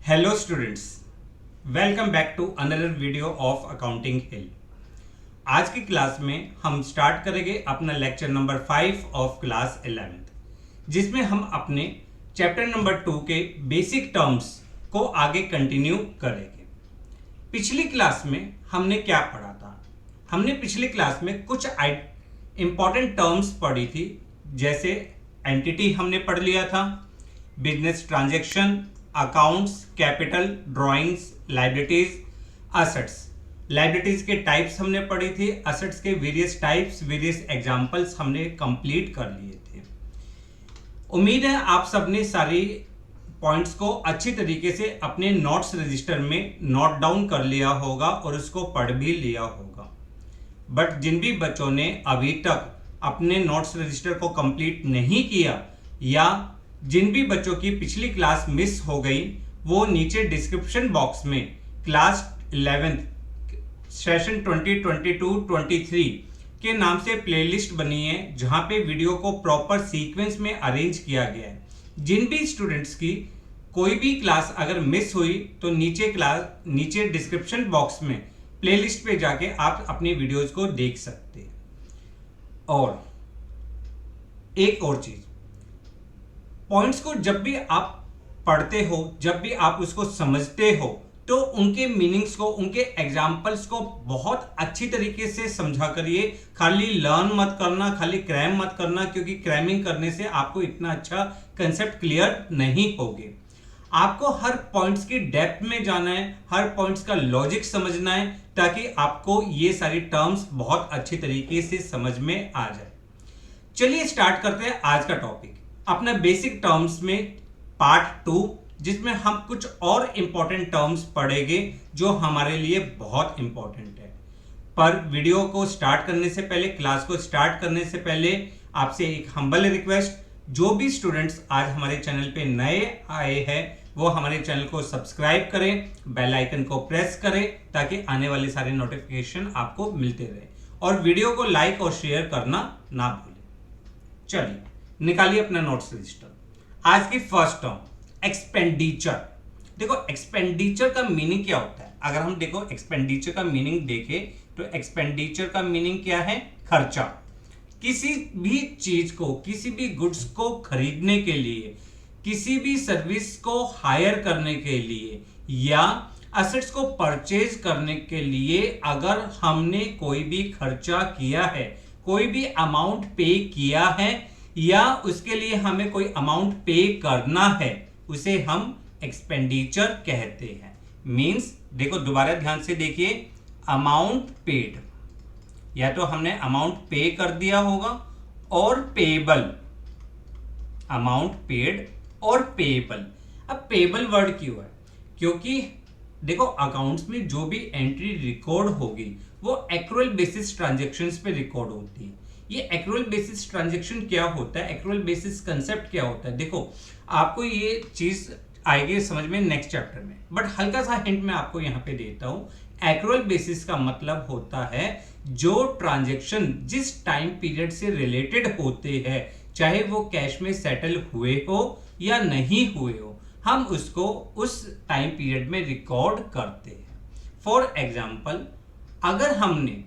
Hello students, welcome back to another video of accounting hill. आज की class में हम स्टार्ट करेंगे अपना lecture number 5 of class 11th, जिसमें हम अपने चैप्टर नंबर 2 के बेसिक टर्म्स को आगे कंटिन्यू करेंगे। पिछली क्लास में हमने क्या पढ़ा था? हमने पिछली क्लास में कुछ इंपॉर्टेंट टर्म्स पढ़ी थी, जैसे एंटिटी हमने पढ़ लिया था, business transaction, accounts, capital, drawings, liabilities, assets. Liabilities के टाइप्स हमने पढ़ी थी, असेट्स के वेरियस टाइप्स, वेरियस एग्जांपल्स हमने कंप्लीट कर लिए थे। उम्मीद है आप सबने सारी पॉइंट्स को अच्छी तरीके से अपने नोट्स रजिस्टर में नोट डाउन कर लिया होगा और उसको पढ़ भी लिया होगा। बट जिन भी बच्चों ने अभी तक अपने नोट्स रजिस्टर को कंप्लीट नहीं किया या जिन भी बच्चों की पिछली क्लास मिस हो गई, वो नीचे डिस्क्रिप्शन बॉक्स में क्लास 11th सेशन 2022-23 के नाम से प्लेलिस्ट बनी है, जहां पे वीडियो को प्रॉपर सीक्वेंस में अरेंज किया गया है। जिन भी स्टूडेंट्स की कोई भी क्लास अगर मिस हुई तो नीचे डिस्क्रिप्शन बॉक्स में प्लेलिस्ट पे जाके आप अपनी वीडियोस को देख सकते हैं। और एक और चीज, पॉइंट्स को जब भी आप पढ़ते हो, जब भी आप उसको समझते हो, तो उनके मीनिंग्स को, उनके एग्जाम्पल्स को बहुत अच्छी तरीके से समझा करिए। खाली लर्न मत करना, खाली क्रैम मत करना, क्योंकि क्रैमिंग करने से आपको इतना अच्छा कंसेप्ट क्लियर नहीं होगे। आपको हर पॉइंट्स की डेप्थ में जाना है, हर पॉइंट्स का लॉजिक समझना है, ताकि आपको ये सारी टर्म्स बहुत अच्छी तरीके से समझ में आ जाए। चलिए स्टार्ट करते हैं आज का टॉपिक, अपना बेसिक टर्म्स में पार्ट 2, जिसमें हम कुछ और इंपॉर्टेंट टर्म्स पढ़ेंगे जो हमारे लिए बहुत इंपॉर्टेंट है। पर वीडियो को स्टार्ट करने से पहले, क्लास को स्टार्ट करने से पहले आपसे एक हम्बल रिक्वेस्ट, जो भी स्टूडेंट्स आज हमारे चैनल पे नए आए हैं वो हमारे चैनल को सब्सक्राइब करें, बेल आइकन को प्रेस करें, ताकि आने वाले सारे नोटिफिकेशन आपको मिलते रहे, और वीडियो को लाइक और शेयर करना ना भूलें। चलिए निकालिए अपना नोट्स रजिस्टर। आज की फर्स्ट टर्म एक्सपेंडिचर। देखो एक्सपेंडिचर का मीनिंग क्या होता है? अगर हम देखो एक्सपेंडिचर का मीनिंग देखें तो एक्सपेंडिचर का मीनिंग क्या है? खर्चा। किसी भी चीज को, किसी भी गुड्स को खरीदने के लिए, किसी भी सर्विस को हायर करने के लिए या असेट्स को परचेज करने के लिए अगर हमने कोई भी खर्चा किया है, कोई भी अमाउंट पे किया है या उसके लिए हमें कोई अमाउंट पे करना है, उसे हम एक्सपेंडिचर कहते हैं। मींस देखो दोबारा ध्यान से देखिए, अमाउंट पेड, या तो हमने अमाउंट पे कर दिया होगा, और पेबल, अमाउंट पेड और पेबल। अब पेबल वर्ड क्यों है? क्योंकि देखो अकाउंट्स में जो भी एंट्री रिकॉर्ड होगी वो एक्रूअल बेसिस ट्रांजैक्शंस पे रिकॉर्ड होती है। ये एक्रूअल बेसिस ट्रांजैक्शन क्या होता है, एक्रूअल बेसिस कंसेप्ट क्या होता है, देखो आपको ये चीज आएगी समझ में नेक्स्ट चैप्टर में, बट हल्का सा हिंट मैं आपको यहाँ पे देता हूं। एक्रूअल बेसिस का मतलब होता है जो ट्रांजैक्शन जिस टाइम पीरियड से रिलेटेड होते हैं, चाहे वो कैश में सेटल हुए हो या नहीं हुए हो, हम उसको उस टाइम पीरियड में रिकॉर्ड करते हैं। फॉर एग्जाम्पल, अगर हमने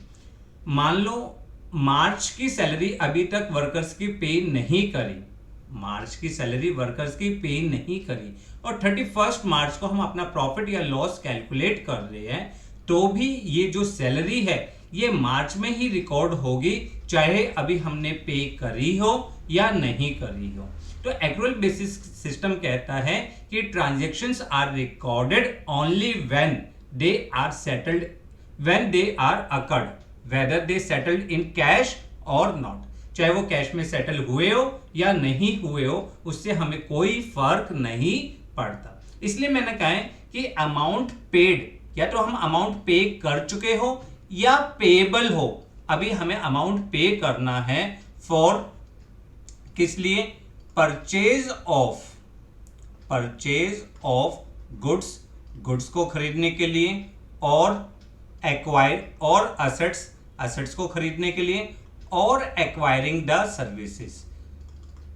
मान लो मार्च की सैलरी अभी तक वर्कर्स की पे नहीं करी, मार्च की सैलरी वर्कर्स की पे नहीं करी, और 31 मार्च को हम अपना प्रॉफिट या लॉस कैलकुलेट कर रहे हैं, तो भी ये जो सैलरी है ये मार्च में ही रिकॉर्ड होगी, चाहे अभी हमने पे करी हो या नहीं करी हो। तो एक्रूअल बेसिस सिस्टम कहता है कि transactions are recorded only when they are settled, when they are accrued, whether they settled in cash or not। चाहे वो कैश में सेटल हुए हो या नहीं हुए हो, उससे हमें कोई फर्क नहीं पड़ता। इसलिए मैंने कहा है कि अमाउंट पेड, या तो हम अमाउंट पे कर चुके हो या पेबल हो, अभी हमें अमाउंट पे करना है फॉर किस लिए? परचेज ऑफ गुड्स, गुड्स को खरीदने के लिए, और एक्वायर, और असेट्स को खरीदने के लिए, और एक्वायरिंग द सर्विसेज।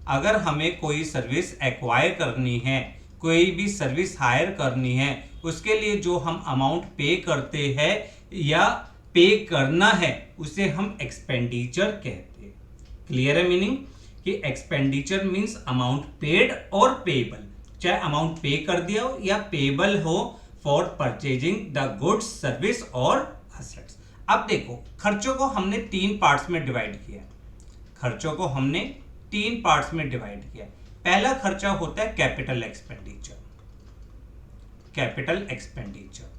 अगर हमें कोई सर्विस एक्वायर करनी है, कोई भी सर्विस हायर करनी है उसके लिए जो हम अमाउंट पे करते हैं या पे करना है उसे हम एक्सपेंडिचर कहते हैं। क्लियर है मीनिंग कि एक्सपेंडिचर मींस अमाउंट पेड और पेबल, चाहे अमाउंट पे कर दिया हो या पेबल हो for purchasing the goods service और असेट्स। अब देखो खर्चों को हमने 3 पार्ट्स में डिवाइड किया। खर्चों को हमने 3 पार्ट्स में डिवाइड किया। पहला खर्चा होता है कैपिटल एक्सपेंडिचर। Capital expenditure.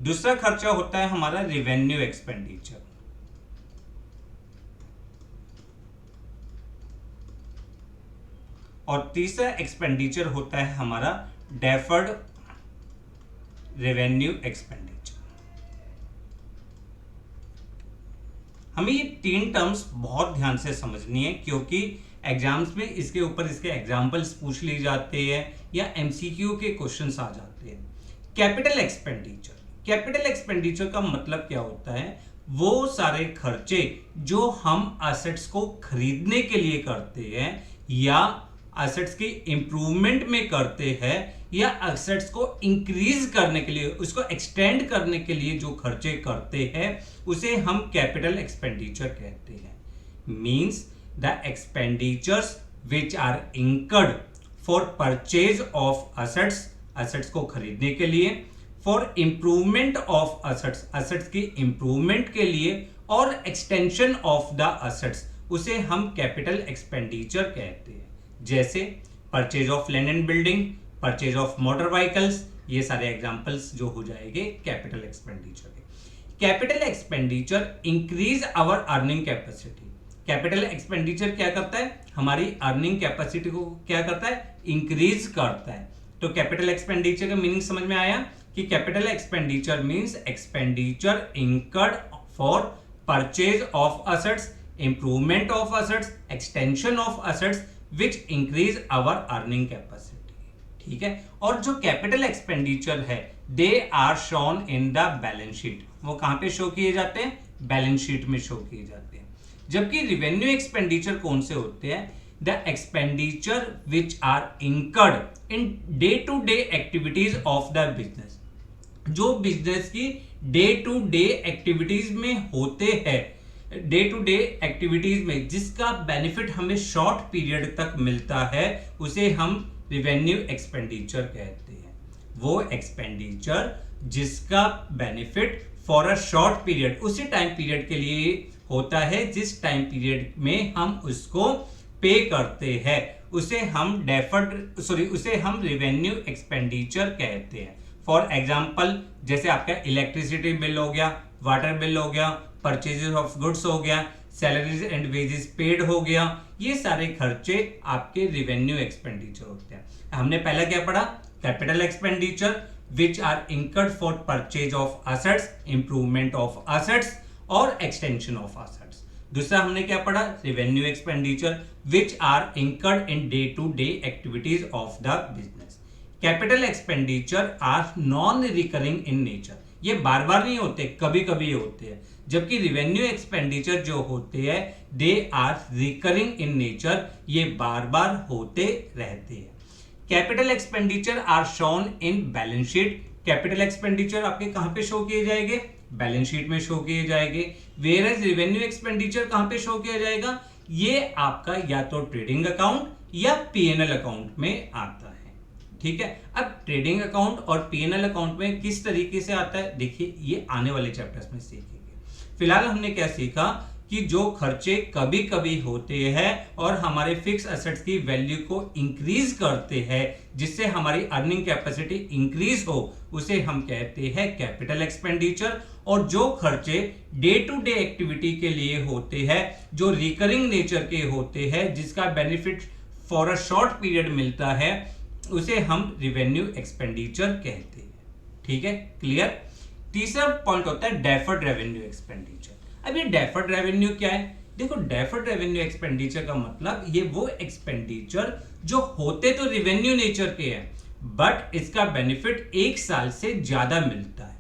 दूसरा खर्चा होता है हमारा रेवेन्यू एक्सपेंडिचर। और तीसरा एक्सपेंडिचर होता है हमारा डेफर्ड रेवेन्यू एक्सपेंडिचर। हमें ये 3 टर्म्स बहुत ध्यान से समझनी है क्योंकि एग्जाम्स में इसके ऊपर इसके एग्जाम्पल्स पूछ लिए जाते हैं या एमसीक्यू के क्वेश्चंस आ जाते हैं। Capital expenditure. कैपिटल एक्सपेंडिचर का मतलब क्या होता है? वो सारे खर्चे जो हम एसेट्स को खरीदने के लिए करते हैं या एसेट्स की इंप्रूवमेंट में करते हैं या एसेट्स को इंक्रीज करने के लिए, उसको एक्सटेंड करने के लिए जो खर्चे करते हैं उसे हम कैपिटल एक्सपेंडिचर कहते हैं। Means the expenditures which are incurred for purchase of assets, assets को खरीदने के लिए, for improvement of assets, assets की इंप्रूवमेंट के लिए, और एक्सटेंशन ऑफ द एसेट्स, उसे हम कैपिटल एक्सपेंडिचर कहते हैं। जैसे purchase of land and building, purchase of motor vehicles, ये सारे एग्जांपल्स जो हो जाएंगे कैपिटल एक्सपेंडिचर के। Capital expenditure increase our earning capacity. Capital expenditure क्या करता है? हमारी अर्निंग कैपेसिटी को क्या करता है? इंक्रीज करता है। तो कैपिटल एक्सपेंडिचर का मीनिंग समझ में आया कि capital expenditure means expenditure incurred for purchase of assets, improvement of assets, extension of assets which increase our earning capacity। ठीक है। और जो कैपिटल एक्सपेंडिचर है they are shown in the balance sheet. वो कहां पे शो किए जाते हैं? बैलेंस शीट में शो किए जाते हैं। जबकि रिवेन्यू एक्सपेंडिचर कौन से होते हैं? The expenditure which are incurred in day to day activities of the business. जो बिजनेस की डे टू डे एक्टिविटीज में होते हैं, डे टू डे एक्टिविटीज में जिसका बेनिफिट हमें शॉर्ट पीरियड तक मिलता है उसे हम रिवेन्यू एक्सपेंडिचर कहते हैं। वो एक्सपेंडिचर जिसका benefit for a short period, उसी टाइम पीरियड के लिए होता है जिस टाइम पीरियड में हम उसको पे करते हैं, उसे हम रिवेन्यू एक्सपेंडिचर कहते हैं। फॉर एग्जाम्पल जैसे आपका इलेक्ट्रिसिटी बिल हो गया, वाटर बिल हो गया, परचेजेस ऑफ गुड्स हो गया, सैलरीज एंड वेजेस पेड हो गया, ये सारे खर्चे आपके रिवेन्यू एक्सपेंडिचर होते हैं। हमने पहला क्या पढ़ा? Capital expenditure which are incurred for purchase of assets, improvement of assets और एक्सटेंशन ऑफ एसेट्स। दूसरा हमने क्या पढ़ा? Revenue expenditure which are incurred in day to day activities of the business. Capital expenditure are non recurring in nature. ये बार बार नहीं होते, कभी कभी होते हैं। जबकि रिवेन्यू एक्सपेंडिचर जो होते हैं they are recurring in nature, ये बार बार होते रहते हैं। Capital expenditure are shown in balance sheet. Capital expenditure आपके कहां पे शो किए जाएंगे? बैलेंस शीट में शो किए जाएंगे। वेयरएज रिवेन्यू एक्सपेंडिचर कहां पे शो किया जाएगा? ये आपका या तो ट्रेडिंग अकाउंट या पीएनएल अकाउंट में आता है। ठीक है। अब ट्रेडिंग अकाउंट और पीएनएल अकाउंट में किस तरीके से आता है, देखिए ये आने वाले चैप्टर्स में सीखेंगे। फिलहाल हमने क्या सीखा कि जो खर्चे कभी कभी होते हैं और हमारे फिक्स एसेट्स की वैल्यू को इंक्रीज करते हैं जिससे हमारी अर्निंग कैपेसिटी इंक्रीज हो, उसे हम कहते हैं कैपिटल एक्सपेंडिचर। और जो खर्चे डे टू डे एक्टिविटी के लिए होते हैं, जो रिकरिंग नेचर के होते हैं, जिसका benefit for a short period मिलता है, उसे हम रिवेन्यू एक्सपेंडिचर कहते हैं। ठीक है, क्लियर। तीसरा पॉइंट होता है डेफर्ड रेवेन्यू एक्सपेंडिचर। अब ये डेफर्ड रेवेन्यू क्या है? देखो, डेफर्ड रेवेन्यू एक्सपेंडिचर का मतलब ये वो एक्सपेंडिचर जो होते तो रिवेन्यू नेचर के हैं बट इसका बेनिफिट 1 साल से ज्यादा मिलता है।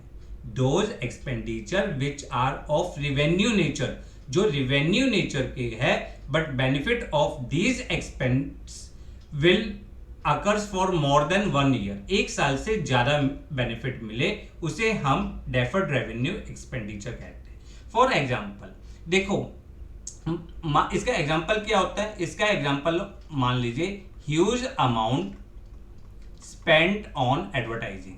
Those expenditure which are of revenue nature, जो रिवेन्यू नेचर के है but benefit of these expense will accrues for more than 1 year, 1 साल से ज्यादा बेनिफिट मिले, उसे हम डेफर्ड रेवेन्यू एक्सपेंडिचर कहते हैं। फॉर एग्जाम्पल देखो, इसका एग्जाम्पल क्या होता है, इसका एग्जाम्पल मान लीजिए huge amount spent on advertising,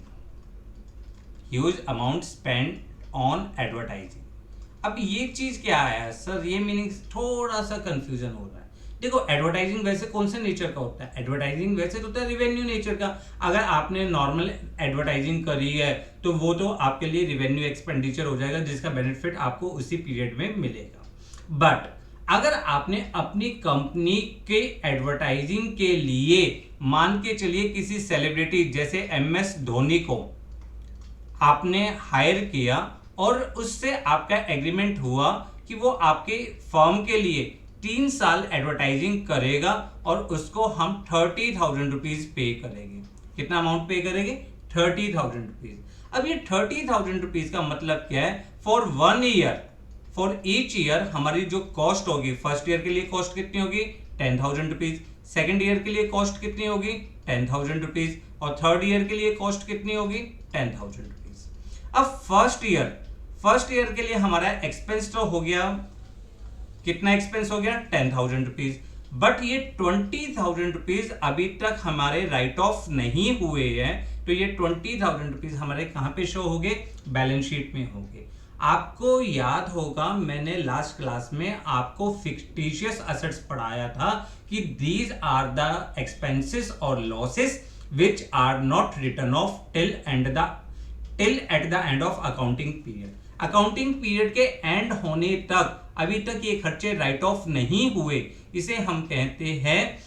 huge amount spent on advertising. अब ये चीज क्या है सर, ये मीनिंग थोड़ा सा कंफ्यूजन हो रहा है। देखो एडवर्टाइजिंग वैसे कौन से नेचर का होता है, एडवर्टाइजिंग वैसे तो होता है रिवेन्यू नेचर का। अगर आपने नॉर्मल एडवर्टाइजिंग करी है तो वो तो आपके लिए रिवेन्यू एक्सपेंडिचर हो जाएगा, जिसका बेनिफिट आपको उसी पीरियड में मिलेगा। बट अगर आपने अपनी कंपनी के एडवर्टाइजिंग के लिए मान के चलिए किसी सेलिब्रिटी जैसे MS धोनी को आपने हायर किया और उससे आपका एग्रीमेंट हुआ कि वो आपके फर्म के लिए 3 साल एडवर्टाइजिंग करेगा और उसको हम 30,000 रुपीज पे करेंगे। कितना अमाउंट पे करेंगे? 30,000 रुपीज। अब ये 30,000 रुपीज का मतलब क्या है, for 1 year, for each year हमारी जो कॉस्ट होगी, फर्स्ट ईयर के लिए कॉस्ट कितनी होगी 10,000 रुपीज, सेकेंड ईयर के लिए कॉस्ट कितनी होगी 10,000 रुपीज, और थर्ड ईयर के लिए कॉस्ट कितनी होगी 10,000 रुपीज। अब फर्स्ट ईयर के लिए हमारा एक्सपेंस तो हो गया, कितना एक्सपेंस हो गया 10,000 रुपीज, बट ये 20,000 रुपीज अभी तक हमारे राइट ऑफ नहीं हुए हैं, तो ये 20,000 रुपीज हमारे कहां पे शो हो गए, बैलेंस शीट में हो गए। आपको याद होगा मैंने लास्ट क्लास में आपको फिक्टिशियस असेट्स पढ़ाया था कि दीज आर द एक्सपेंसेस और losses which are not written off till at the end of accounting period. Accounting period के एंड होने तक अभी तक ये खर्चे राइट ऑफ नहीं हुए, इसे हम कहते हैं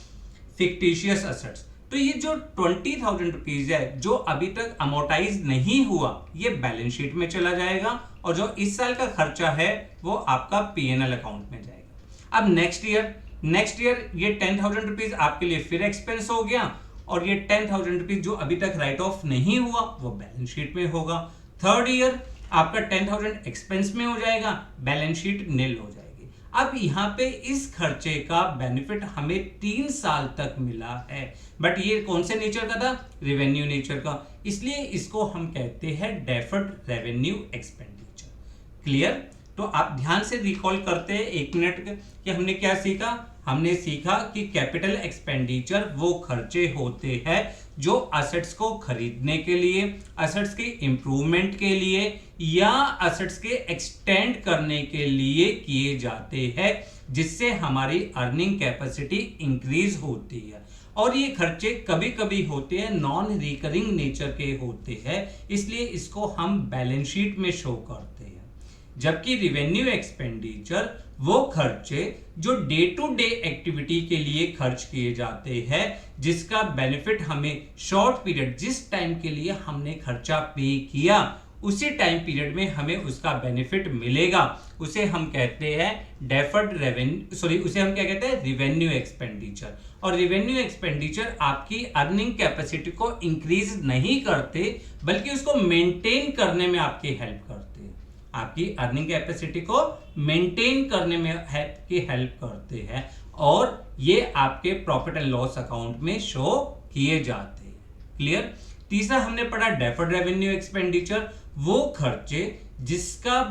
फिक्टिशियस असेट्स। तो ये जो 20,000 रुपीज है जो अभी तक अमोर्टाइज नहीं हुआ, ये बैलेंस शीट में चला जाएगा, और जो इस साल का खर्चा है वो आपका P&L अकाउंट में जाएगा। अब नेक्स्ट ईयर ये 10,000 रुपीज आपके लिए फिर एक्सपेंस हो गया, और ये 10,000 रुपीज जो अभी तक राइट ऑफ नहीं हुआ वो बैलेंस शीट में होगा। थर्ड ईयर आपका 10,000 एक्सपेंस में हो जाएगा, बैलेंस शीट नील हो जाएगी। अब यहाँ पे इस खर्चे का बेनिफिट हमें 3 साल तक मिला है, बट ये कौन से नेचर का था, रेवेन्यू नेचर का, इसलिए इसको हम कहते हैं डेफर्ड रेवेन्यू एक्सपेंडिचर। क्लियर? तो आप ध्यान से रिकॉल करते हैं 1 मिनट कि हमने क्या सीखा। हमने सीखा कि कैपिटल एक्सपेंडिचर वो खर्चे होते हैं जो असेट्स को खरीदने के लिए, असेट्स के इंप्रूवमेंट के लिए या असेट्स के एक्सटेंड करने के लिए किए जाते हैं, जिससे हमारी अर्निंग कैपेसिटी इंक्रीज होती है। और ये खर्चे कभी कभी होते हैं नॉन रिकरिंग नेचर के होते हैं, इसलिए इसको हम बैलेंस शीट में शो करते हैं। जबकि रिवेन्यू एक्सपेंडिचर वो खर्चे जो डे टू डे एक्टिविटी के लिए खर्च किए जाते हैं, जिसका बेनिफिट हमें शॉर्ट पीरियड, जिस टाइम के लिए हमने खर्चा पे किया उसी टाइम पीरियड में हमें उसका बेनिफिट मिलेगा, उसे हम कहते हैं डेफर्ड रेवेन्यू, उसे हम क्या कहते हैं, रिवेन्यू एक्सपेंडिचर। और रिवेन्यू एक्सपेंडिचर आपकी अर्निंग कैपेसिटी को इंक्रीज नहीं करते, बल्कि उसको मेंटेन करने में आपकी हेल्प करते हैं, आपकी अर्निंग कैपेसिटी को मेंटेन करने में हेल्प करते हैं, और ये आपके प्रॉफिट एंड लॉस अकाउंट में शो किए जाते हैं। क्लियर? तीसरा हमने पढ़ा डेफर्ड रेवेन्यू एक्सपेंडिचर, वो खर्चे जिसका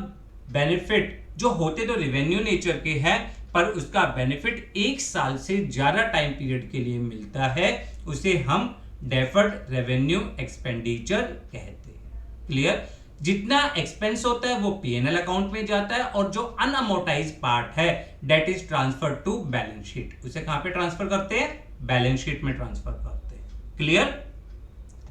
बेनिफिट जो होते तो रेवेन्यू नेचर के हैं, पर उसका बेनिफिट 1 साल से ज्यादा टाइम पीरियड के लिए मिलता है, उसे हम डेफर्ड रेवेन्यू एक्सपेंडिचर कहते हैं। क्लियर? जितना एक्सपेंस होता है वो P&L अकाउंट में जाता है, और जो अनअमोर्टाइज पार्ट है that is transfer to balance sheet. उसे कहां पे ट्रांसफर करते हैं? बैलेंस शीट में ट्रांसफर करते हैं। क्लियर?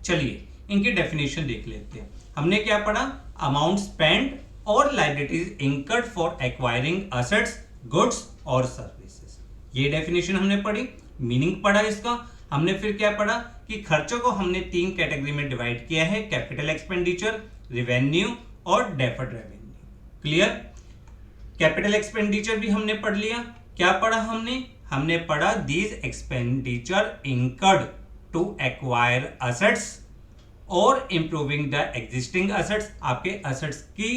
चलिए इनकी डेफिनेशन देख लेते हैं। हमने क्या पढ़ा? अमाउंट स्पेंड और liabilities incurred for acquiring assets, goods और सर्विसेज, ये डेफिनेशन हमने पढ़ी, मीनिंग पढ़ा इसका। हमने फिर क्या पढ़ा कि खर्चों को हमने 3 कैटेगरी में डिवाइड किया है, कैपिटल एक्सपेंडिचर, रेवेन्यू और deferred revenue. Clear? Capital expenditure भी हमने पढ़ लिया। क्या पढ़ा हमने पढ़ा these expenditure incurred to acquire assets और इंप्रूविंग द एग्जिस्टिंग असेट्स। आपके असेट्स की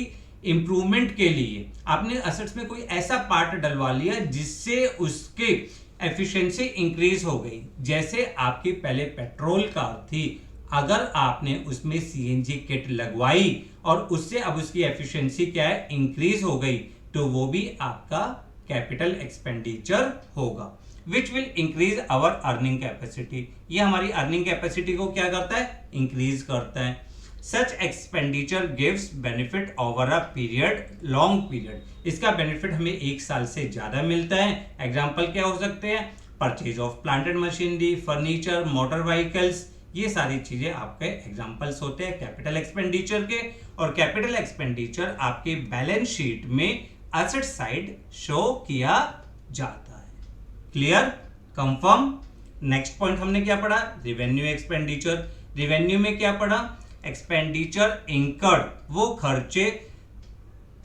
इंप्रूवमेंट के लिए आपने असेट्स में कोई ऐसा पार्ट डलवा लिया जिससे उसके एफिशिएंसी इंक्रीज हो गई। जैसे आपकी पहले पेट्रोल कार थी, अगर आपने उसमें सीएनजी किट लगवाई और उससे अब उसकी एफिशिएंसी क्या है, इंक्रीज हो गई, तो वो भी आपका कैपिटल एक्सपेंडिचर होगा, which will increase our earning capacity. ये हमारी अर्निंग कैपेसिटी को क्या करता है, इंक्रीज करता है। Such expenditure gives benefit over a period, long period. इसका बेनिफिट हमें एक साल से ज्यादा मिलता है। एग्जाम्पल क्या हो सकते हैं, purchase of plant and machinery, furniture, motor vehicles, ये सारी चीजें आपके एग्जाम्पल्स होते हैं कैपिटल एक्सपेंडिचर के। और कैपिटल एक्सपेंडिचर आपके बैलेंस शीट में एसेट साइड शो किया जाता है। Clear, confirm. नेक्स्ट पॉइंट हमने क्या पढ़ा, रिवेन्यू एक्सपेंडिचर। रिवेन्यू में क्या पढ़ा, एक्सपेंडिचर इंकर्ड, वो खर्चे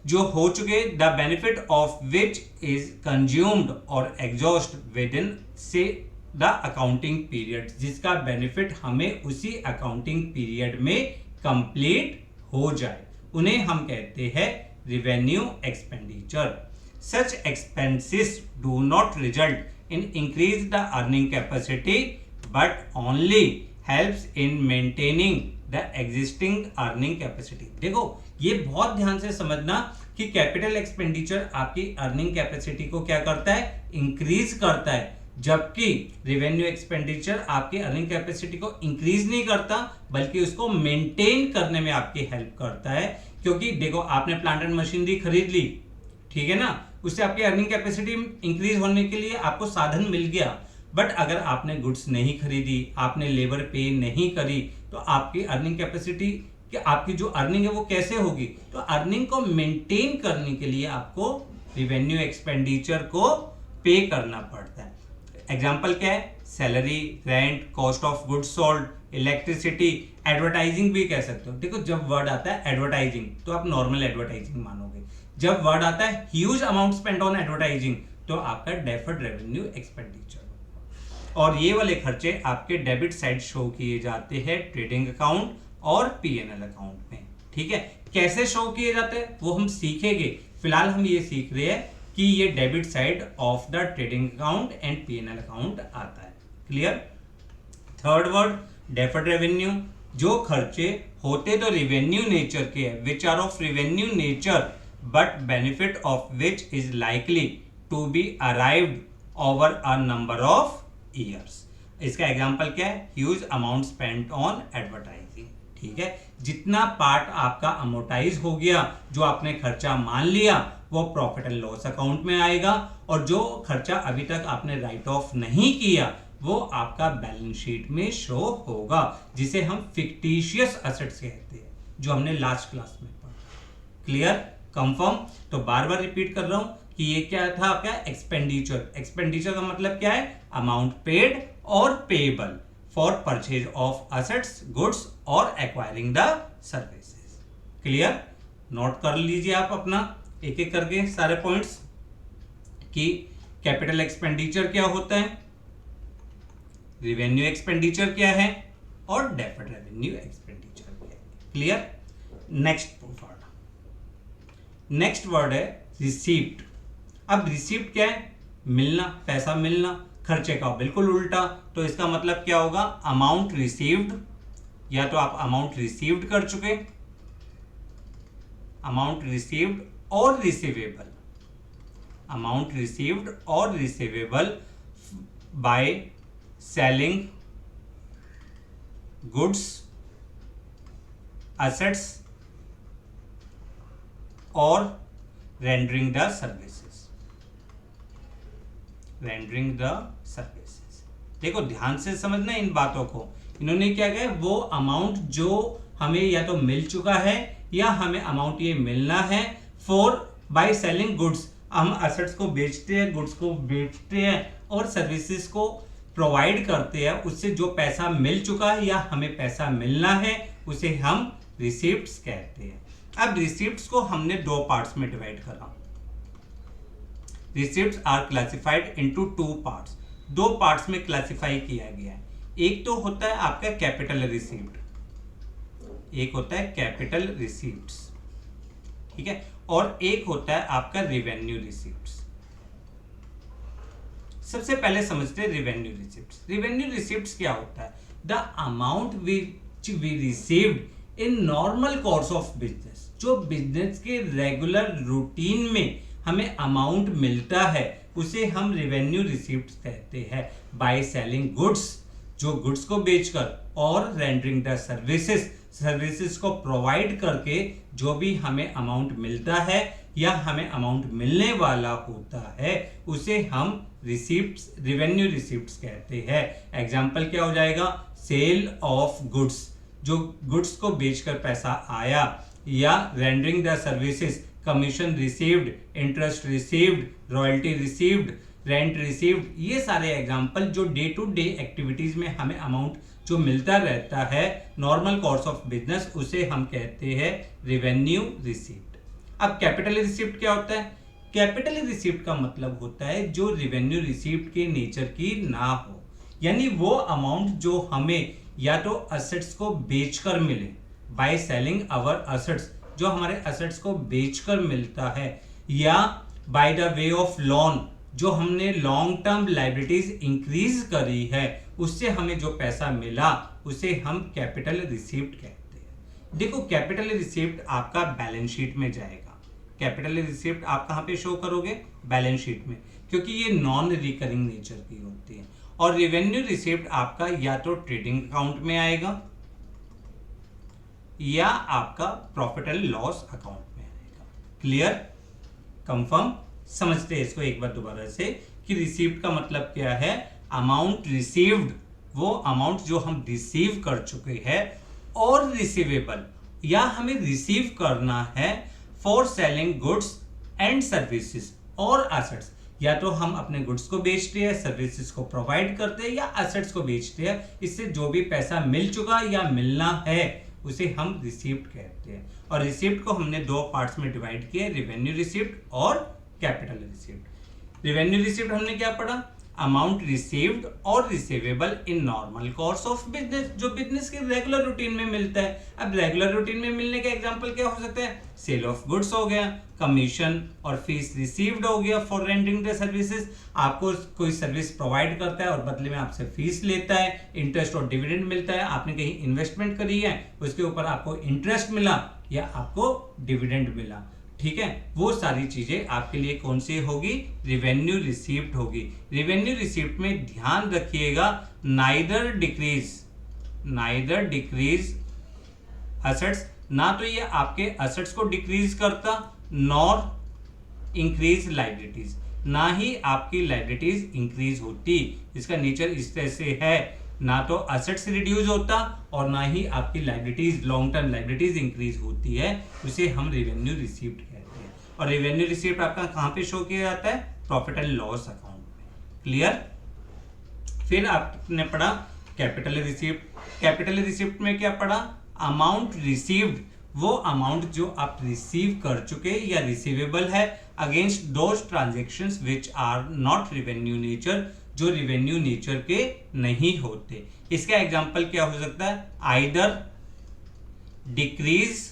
जो हो चुके, the benefit of which is consumed और एग्जॉस्ट विद इन से द अकाउंटिंग पीरियड, जिसका बेनिफिट हमें उसी अकाउंटिंग पीरियड में कंप्लीट हो जाए, उन्हें हम कहते हैं revenue expenditure. Such expenses do not result in increase the earning capacity but only helps in maintaining the existing earning capacity. देखो ये बहुत ध्यान से समझना कि कैपिटल एक्सपेंडिचर आपकी अर्निंग कैपेसिटी को क्या करता है, इंक्रीज करता है, जबकि रिवेन्यू एक्सपेंडिचर आपकी अर्निंग कैपेसिटी को इंक्रीज नहीं करता बल्कि उसको मेंटेन करने में आपकी हेल्प करता है। क्योंकि देखो आपने प्लांट एंड मशीनरी खरीद ली, ठीक है ना, उससे आपकी अर्निंग कैपेसिटी इंक्रीज होने के लिए आपको साधन मिल गया, बट अगर आपने गुड्स नहीं खरीदी, आपने लेबर पे नहीं करी, तो आपकी अर्निंग कैपेसिटी, कि आपकी जो अर्निंग है वो कैसे होगी। तो अर्निंग को मेंटेन करने के लिए आपको रिवेन्यू एक्सपेंडिचर को पे करना पड़ता है। एग्जाम्पल क्या है, salary, rent, cost of goods sold, electricity, advertising भी कह सकते हो। देखो जब वर्ड आता है एडवर्टाइजिंग तो आप नॉर्मल एडवर्टाइजिंग मानोगे, जब वर्ड आता है huge amount spend on advertising तो आपका डेफर्ड रेवेन्यू एक्सपेंडिचर। और ये वाले खर्चे आपके डेबिट साइड शो किए जाते हैं ट्रेडिंग अकाउंट और पीएनएल अकाउंट में। ठीक है, कैसे शो किए जाते हैं वो हम सीखेंगे, फिलहाल हम ये सीख रहे हैं कि ये debit side of the trading account and PNL account आता है। Clear. Third word deferred revenue, जो खर्चे होते तो रिवेन्यू नेचर के हैं, which are of revenue nature but benefit of which is likely to be arrived over a number of years. इसका example क्या है, huge amount spent on advertising. ठीक है, जितना पार्ट आपका अमोर्टाइज हो गया, जो आपने खर्चा मान लिया, वो प्रॉफिट एंड लॉस अकाउंट में आएगा, और जो खर्चा अभी तक आपने राइट ऑफ नहीं किया वो आपका बैलेंस शीट में शो होगा, जिसे हम फिक्टिशियस एसेट्स कहते हैं, जो हमने लास्ट क्लास में पढ़ा। Clear, confirm. तो बार बार रिपीट कर रहा हूं कि ये क्या था आपका एक्सपेंडिचर। एक्सपेंडिचर का मतलब क्या है, अमाउंट पेड और payable for purchase of assets, goods और acquiring the services. Clear, note कर लीजिए आप अपना एक एक करके सारे पॉइंट्स कि कैपिटल एक्सपेंडिचर क्या होता है, रिवेन्यू एक्सपेंडिचर क्या है और डेफर्ड रेवेन्यू एक्सपेंडिचर क्या है। क्लियर। नेक्स्ट वर्ड है रिसीप्ट। अब रिसीप्ट क्या है, मिलना, पैसा मिलना, खर्चे का बिल्कुल उल्टा। तो इसका मतलब क्या होगा, अमाउंट रिसीव्ड, या तो आप अमाउंट रिसीव्ड कर चुके, अमाउंट रिसीव्ड और रिसीवेबल, अमाउंट रिसीव्ड और receivable by selling goods, assets और rendering the services, rendering the services. देखो ध्यान से समझना इन बातों को। इन्होंने क्या कहा, वो अमाउंट जो हमें या तो मिल चुका है या हमें अमाउंट ये मिलना है फॉर बाय सेलिंग गुड्स, हम एसेट्स को बेचते हैं, गुड्स को बेचते हैं और सर्विसेज को प्रोवाइड करते हैं, उससे जो पैसा मिल चुका है या हमें पैसा मिलना है उसे हम रिसीप्ट्स कहते हैं। अब रिसीप्ट्स को हमने दो पार्ट्स में डिवाइड करा। Receipts are classified into two parts, दो पार्ट्स में क्लासिफाई किया गया है। एक तो होता है आपका कैपिटल रिसीप्ट, एक होता है कैपिटल रिसीप्ट्स, ठीक है, और एक होता है आपका रिवेन्यू रिसीप्ट्स। सबसे पहले समझते हैं रिवेन्यू रिसिप्ट्स। रिवेन्यू रिसिप्ट्स क्या होता है? The amount which we received in normal course of business, जो बिजनेस के रेगुलर रूटीन में हमें अमाउंट मिलता है उसे हम रिवेन्यू रिसिप्ट्स कहते हैं। बाय सेलिंग गुड्स, जो गुड्स को बेचकर, और रेंडरिंग द सर्विसेज, सर्विसेज को प्रोवाइड करके जो भी हमें अमाउंट मिलता है या हमें अमाउंट मिलने वाला होता है उसे हम रिसिप्ट्स, रिवेन्यू रिसिप्ट्स कहते हैं। एग्जांपल क्या हो जाएगा? सेल ऑफ गुड्स, जो गुड्स को बेचकर पैसा आया, या rendering the services, commission received, interest received, royalty received, rent received. ये सारे एग्जांपल जो डे टू डे एक्टिविटीज में हमें अमाउंट जो मिलता रहता है नॉर्मल कोर्स ऑफ बिजनेस, उसे हम कहते हैं रिवेन्यू रिसिप्ट। अब कैपिटल रिसिप्ट क्या होता है? कैपिटल रिसिप्ट का मतलब होता है जो रिवेन्यू रिसिप्ट के नेचर की ना हो, यानी वो अमाउंट जो हमें या तो असेट्स को बेचकर मिले, बाय सेलिंग आवर असेट्स, जो हमारे असेट्स को बेचकर मिलता है, या by the way of loan, जो हमने लॉन्ग टर्म लायबिलिटीज इंक्रीज करी है उससे हमें जो पैसा मिला उसे हम कैपिटल रिसिप्ट कहते हैं। देखो, कैपिटल रिसिप्ट आपका बैलेंस शीट में जाएगा। कैपिटल रिसिप्ट आप कहां पे शो करोगे? बैलेंस शीट में, क्योंकि ये नॉन रिकरिंग नेचर की होती है। और रेवेन्यू रिसिप्ट आपका या तो ट्रेडिंग अकाउंट में आएगा या आपका प्रॉफिट एंड लॉस अकाउंट में आएगा। क्लियर? कंफर्म? समझते हैं इसको एक बार दोबारा से कि रिसीव्ड का मतलब क्या है? अमाउंट रिसीव्ड, वो अमाउंट जो हम रिसीव कर चुके हैं, और रिसीवेबल, या हमें रिसीव करना है for selling goods and services और असेट्स। या तो हम अपने गुड्स को बेचते हैं, सर्विसेज को प्रोवाइड करते हैं, या असेट्स को बेचते हैं। इससे जो भी पैसा मिल चुका या मिलना है उसे हम रिसीप्ट कहते हैं। और रिसिप्ट को हमने दो पार्ट्स में डिवाइड किया, रेवेन्यू रिसिप्ट और कैपिटल रिसिप्ट। रेवेन्यू रिसिप्ट हमने क्या पढ़ा? अमाउंट रिसीव्ड और receivable in normal course of business, जो बिजनेस के रेगुलर रूटीन में मिलता है। अब रेगुलर रूटीन में मिलने का एग्जांपल क्या हो सकता है? सेल ऑफ गुड्स हो गया, कमीशन और फीस रिसीव्ड हो गया फॉर रेंडरिंग द सर्विसेज, आपको कोई सर्विस प्रोवाइड करता है और बदले में आपसे फीस लेता है, इंटरेस्ट और डिविडेंड मिलता है, आपने कहीं इन्वेस्टमेंट करी है उसके ऊपर आपको इंटरेस्ट मिला या आपको डिविडेंड मिला। ठीक है, वो सारी चीजें आपके लिए कौन सी होगी? रिवेन्यू रिसीप्ट होगी। रिवेन्यू रिसीप्ट में ध्यान रखिएगा, नाइदर डिक्रीज असेट्स, ना तो ये आपके असेट्स को डिक्रीज करता, नॉर इंक्रीज लायबिलिटीज, ना ही आपकी लायबिलिटीज इंक्रीज होती। इसका नेचर इस तरह से है, ना तो असेट्स रिड्यूस होता और ना ही आपकी liabilities, long term liabilities increase होती है। उसे हम रेवेन्यू रिसीप्ट कहते हैं। और रेवेन्यू रिसीप्ट आपका कहां पे शो किया जाता है? प्रॉफिट एंड लॉस अकाउंट में। क्लियर? फिर आपने पढ़ा कैपिटल रिसीप्ट। कैपिटल रिसीप्ट में क्या पढ़ा? अमाउंट रिसीव्ड, वो अमाउंट जो आप रिसीव कर चुके या रिसीवेबल है against those transactions which are not revenue nature, जो रेवेन्यू नेचर के नहीं होते। इसका एग्जांपल क्या हो सकता है? आइदर डिक्रीज,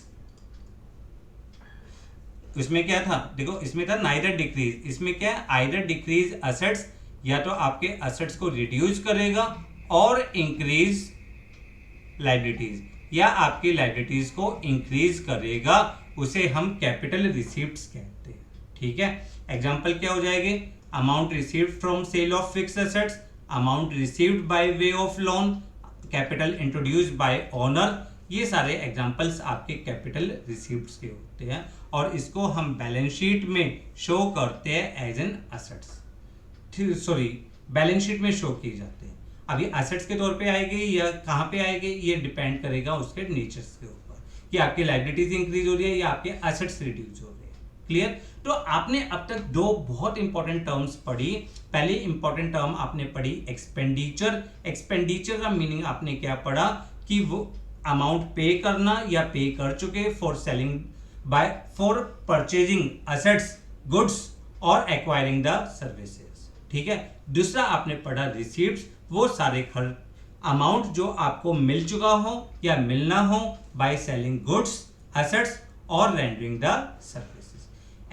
इसमें क्या था? देखो, इसमें था नाइदर डिक्रीज, इसमें क्या है? आइदर डिक्रीज असेट्स, या तो आपके असेट्स को रिड्यूस करेगा, और इंक्रीज लायबिलिटीज, या आपकी लायबिलिटीज को इंक्रीज करेगा, उसे हम कैपिटल रिसीप्ट्स कहते हैं। ठीक है, एग्जांपल क्या हो जाएंगे? Amount received from sale of fixed assets, amount received by way of loan, capital introduced by owner. ये सारे एग्जांपल्स आपके कैपिटल रिसीप्ट्स के होते हैं, और इसको हम बैलेंस शीट में शो करते हैं as an assets. Balance sheet में शो किए जाते हैं। अभी असेट्स के तौर पे आएगी या कहाँ पे आएगी, ये डिपेंड करेगा उसके नेचर्स के ऊपर कि आपकी लायबिलिटीज इंक्रीज हो रही है या आपके असेट्स रिड्यूस हो रहे हैं। क्लियर? तो आपने अब तक दो बहुत इंपॉर्टेंट टर्म्स पढ़ी। पहली इंपॉर्टेंट टर्म आपने पढ़ी एक्सपेंडिचर। एक्सपेंडिचर का मीनिंग आपने क्या पढ़ा कि वो अमाउंट पे करना या पे कर चुके for selling by for purchasing assets, goods और एक्वायरिंग द सर्विसेज। ठीक है, दूसरा आपने पढ़ा रिसीप्ट्स, वो सारे खर्च अमाउंट जो आपको मिल चुका हो या मिलना हो बाय सेलिंग गुड्स, असेट्स और रेंडरिंग द सर्विसेज।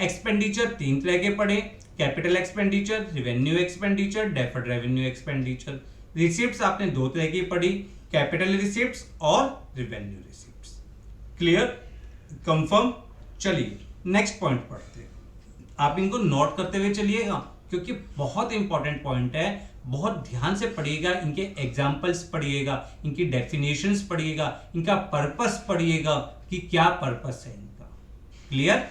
एक्सपेंडिचर तीन तरह के पढ़े। Capital expenditure, revenue expenditure, deferred revenue expenditure. Receipts आपने दो तरह की पढ़ी, कैपिटल रिसिप्ट्स और रिवेन्यू रिसिप्ट्स। Clear, confirm. चलिए नेक्स्ट पॉइंट पढ़ते हैं। आप इनको नोट करते हुए चलिएगा क्योंकि बहुत इंपॉर्टेंट पॉइंट है, बहुत ध्यान से पढ़िएगा, इनके एग्जाम्पल्स पढ़िएगा, इनकी डेफिनेशंस पढ़िएगा, इनका पर्पस पढ़िएगा कि क्या पर्पस है इनका। क्लियर।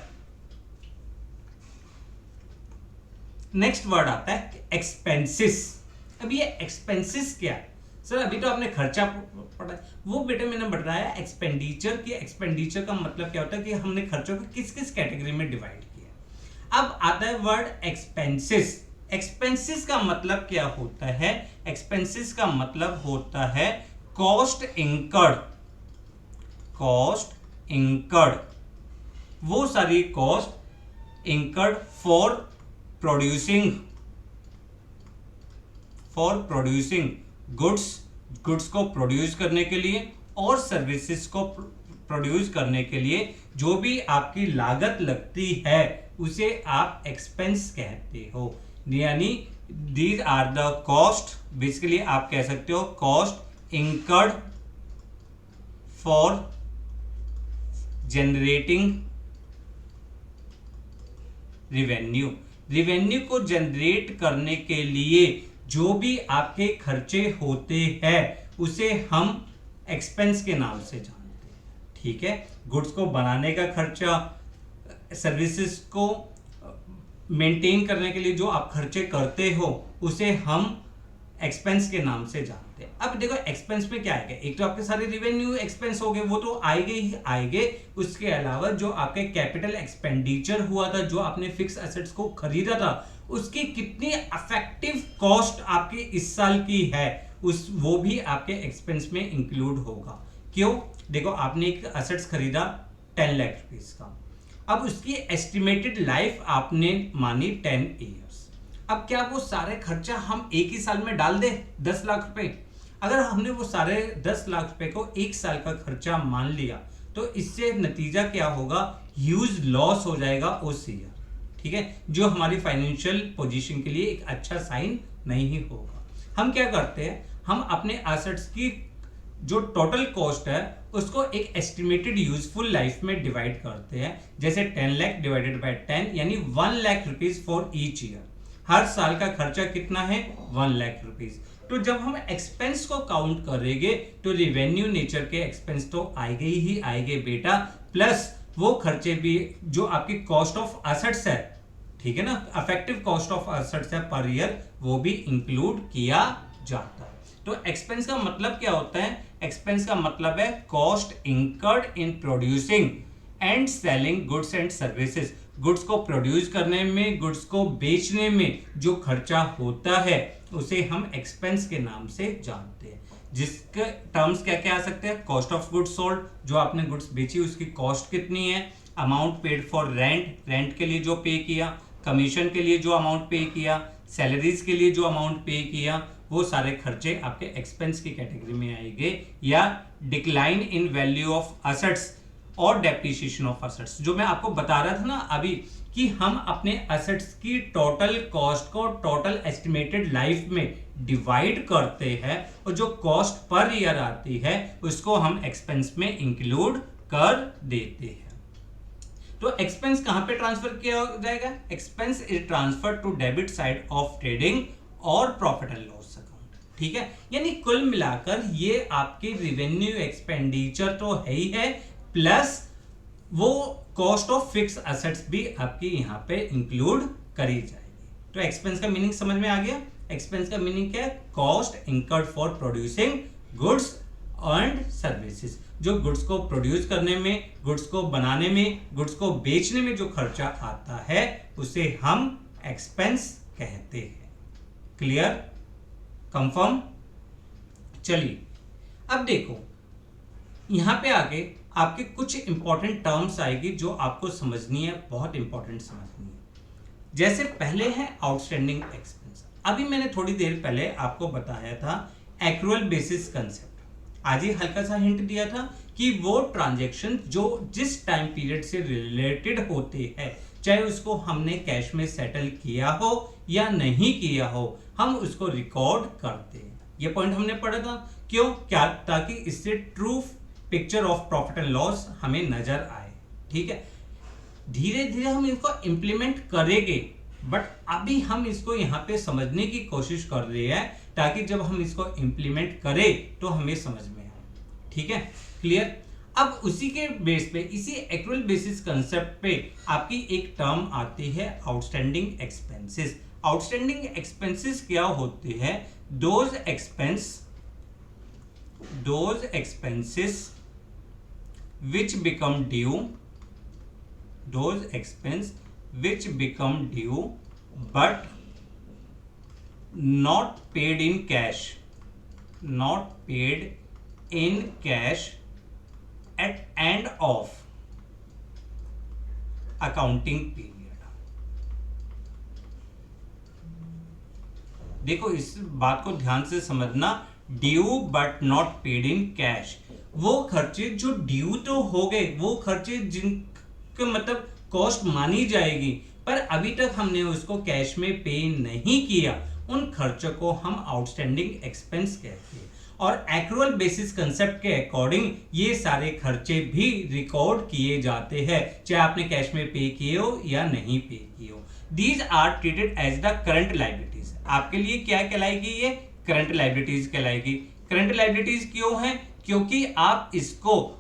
नेक्स्ट वर्ड आता है एक्सपेंसेस। अब ये एक्सपेंसेस क्या है सर? अभी तो आपने खर्चा पढ़ा है, वो बेटे मैंने बताया एक्सपेंडिचर की। एक्सपेंडिचर का मतलब क्या होता है कि हमने खर्चों को किस किस कैटेगरी में डिवाइड किया। अब आता है वर्ड एक्सपेंसेस। एक्सपेंसेस का मतलब क्या होता है? एक्सपेंसेस का मतलब होता है कॉस्ट इंकर्ड। कॉस्ट इंकर्ड, वो सारी cost incurred for producing goods को प्रोड्यूस करने के लिए और सर्विसेज को प्रोड्यूस करने के लिए जो भी आपकी लागत लगती है उसे आप एक्सपेंस कहते हो। यानी these are the cost, basically आप कह सकते हो cost incurred for generating revenue को जनरेट करने के लिए जो भी आपके खर्चे होते हैं उसे हम एक्सपेंस के नाम से जानते हैं। ठीक है, गुड्स को बनाने का खर्चा, सर्विसेज को मेंटेन करने के लिए जो आप खर्चे करते हो उसे हम एक्सपेंस के नाम से जानते हैं। अब देखो एक्सपेंस में क्या आएगा, एक तो आपके सारे रिवेन्यू एक्सपेंस हो गए, वो तो आएंगे ही आएंगे। उसके अलावा जो आपके कैपिटल एक्सपेंडिचर हुआ था, जो आपने फिक्स एसेट्स को खरीदा था, उसकी कितनी इफेक्टिव कॉस्ट आपकी इस साल की है वो भी आपके एक्सपेंस में इंक्लूड होगा। क्यों? देखो आपने एक एसेट्स खरीदा 10 लाख रुपीस का, अब उसकी एस्टिमेटेड लाइफ आपने मानी 10 ईयर्स। अब क्या वो सारे खर्चा हम एक ही साल में डाल दे 10 लाख रुपए? अगर हमने वो सारे 10 लाख रुपए को एक साल का खर्चा मान लिया तो इससे नतीजा क्या होगा? ह्यूज लॉस हो जाएगा उस ईयर। ठीक है, जो हमारी फाइनेंशियल पोजीशन के लिए एक अच्छा साइन नहीं होगा। हम क्या करते हैं, हम अपने एसेट्स की जो टोटल कॉस्ट है उसको एक एस्टिमेटेड यूजफुल लाइफ में डिवाइड करते हैं। जैसे 10 लाख डिवाइडेड बाय 10 यानी 1 lakh rupees for each year. हर साल का खर्चा कितना है? 1 लाख रुपीज। तो जब हम एक्सपेंस को काउंट करेंगे तो रिवेन्यू नेचर के एक्सपेंस तो आएंगे ही आएंगे बेटा, प्लस वो खर्चे भी जो आपकी कॉस्ट ऑफ एसेट्स है, ठीक है ना, इफेक्टिव कॉस्ट ऑफ एसेट्स है पर ईयर, वो भी इंक्लूड किया जाता है। तो एक्सपेंस का मतलब क्या होता है? एक्सपेंस का मतलब है cost incurred in producing and selling goods and services. Goods को प्रोड्यूस करने में, गुड्स को बेचने में जो खर्चा होता है उसे हम एक्सपेंस के नाम से जानते हैं। जिसके टर्म्स क्या क्या आ सकते हैं? कॉस्ट ऑफ गुड्स सोल्ड, जो आपने गुड्स बेची उसकी कॉस्ट कितनी है, amount paid for rent, rent के लिए जो पे किया, कमीशन के लिए जो अमाउंट पे किया, सैलरीज के लिए जो अमाउंट पे किया, वो सारे खर्चे आपके एक्सपेंस की कैटेगरी में आएंगे। या decline in value of assets और डेप्रिसिएशन ऑफ एसेट्स, जो मैं आपको बता रहा था ना अभी कि हम अपने एसेट्स की टोटल कॉस्ट को टोटल एस्टिमेटेड लाइफ में डिवाइड करते हैं और जो कॉस्ट पर ईयर आती है उसको हम एक्सपेंस में इंक्लूड कर देते हैं। तो एक्सपेंस कहां पे ट्रांसफर किया जाएगा? Expense is transfer to debit side of trading और प्रॉफिट एंड लॉस अकाउंट। ठीक है, यानी कुल मिलाकर ये आपके रिवेन्यू एक्सपेंडिचर तो है ही है, प्लस वो कॉस्ट ऑफ फिक्स एसेट्स भी आपकी यहाँ पे इंक्लूड करी जाएगी। तो एक्सपेंस का मीनिंग समझ में आ गया? एक्सपेंस का मीनिंग क्या है? Cost incurred for producing goods and services. जो गुड्स को प्रोड्यूस करने में, गुड्स को बनाने में, गुड्स को बेचने में जो खर्चा आता है उसे हम एक्सपेंस कहते हैं। Clear, confirm? चलिए अब देखो यहां पे आगे आपके कुछ इंपॉर्टेंट टर्म्स आएगी जो आपको समझनी है, बहुत इंपॉर्टेंट समझनी है। जैसे पहले है आउटस्टैंडिंग एक्सपेंस। अभी मैंने थोड़ी देर पहले आपको बताया था एक्रूअल बेसिस कंसेप्ट। आज ही हल्का सा हिंट दिया था कि वो ट्रांजैक्शन जो जिस टाइम पीरियड से रिलेटेड होते हैं, चाहे उसको हमने कैश में सेटल किया हो या नहीं किया हो, हम उसको रिकॉर्ड करते हैं। ये पॉइंट हमने पढ़ा था, क्यों? क्या? ताकि इससे true picture of profit and loss हमें नजर आए। ठीक है, धीरे धीरे हम इनको इंप्लीमेंट करेंगे, बट अभी हम इसको यहाँ पे समझने की कोशिश कर रहे हैं ताकि जब हम इसको इंप्लीमेंट करें तो हमें समझ में आए। ठीक है, क्लियर? अब उसी के बेस पे, इसी एक्चुअल बेसिस कंसेप्ट पे आपकी एक टर्म आती है आउटस्टैंडिंग एक्सपेंसेस। आउटस्टैंडिंग एक्सपेंसेस क्या होते हैं? Those expenses which become due, those expense which become due but not paid in cash at end of accounting period। देखो इस बात को ध्यान से समझना, due but not paid in cash, वो खर्चे जो ड्यू तो हो गए, वो खर्चे जिनके मतलब कॉस्ट मानी जाएगी पर अभी तक हमने उसको कैश में पे नहीं किया, उन खर्चों को हम आउटस्टैंडिंग एक्सपेंस कहते हैं। और एक्रूअल बेसिस कंसेप्ट के अकॉर्डिंग ये सारे खर्चे भी रिकॉर्ड किए जाते हैं, चाहे आपने कैश में पे किए हो या नहीं पे किए हो। These are treated as the current liabilities. आपके लिए क्या कहलाएगी? ये करंट लायबिलिटीज कहलाएगी। करंट लायबिलिटीज क्यों है? क्योंकि आप इसको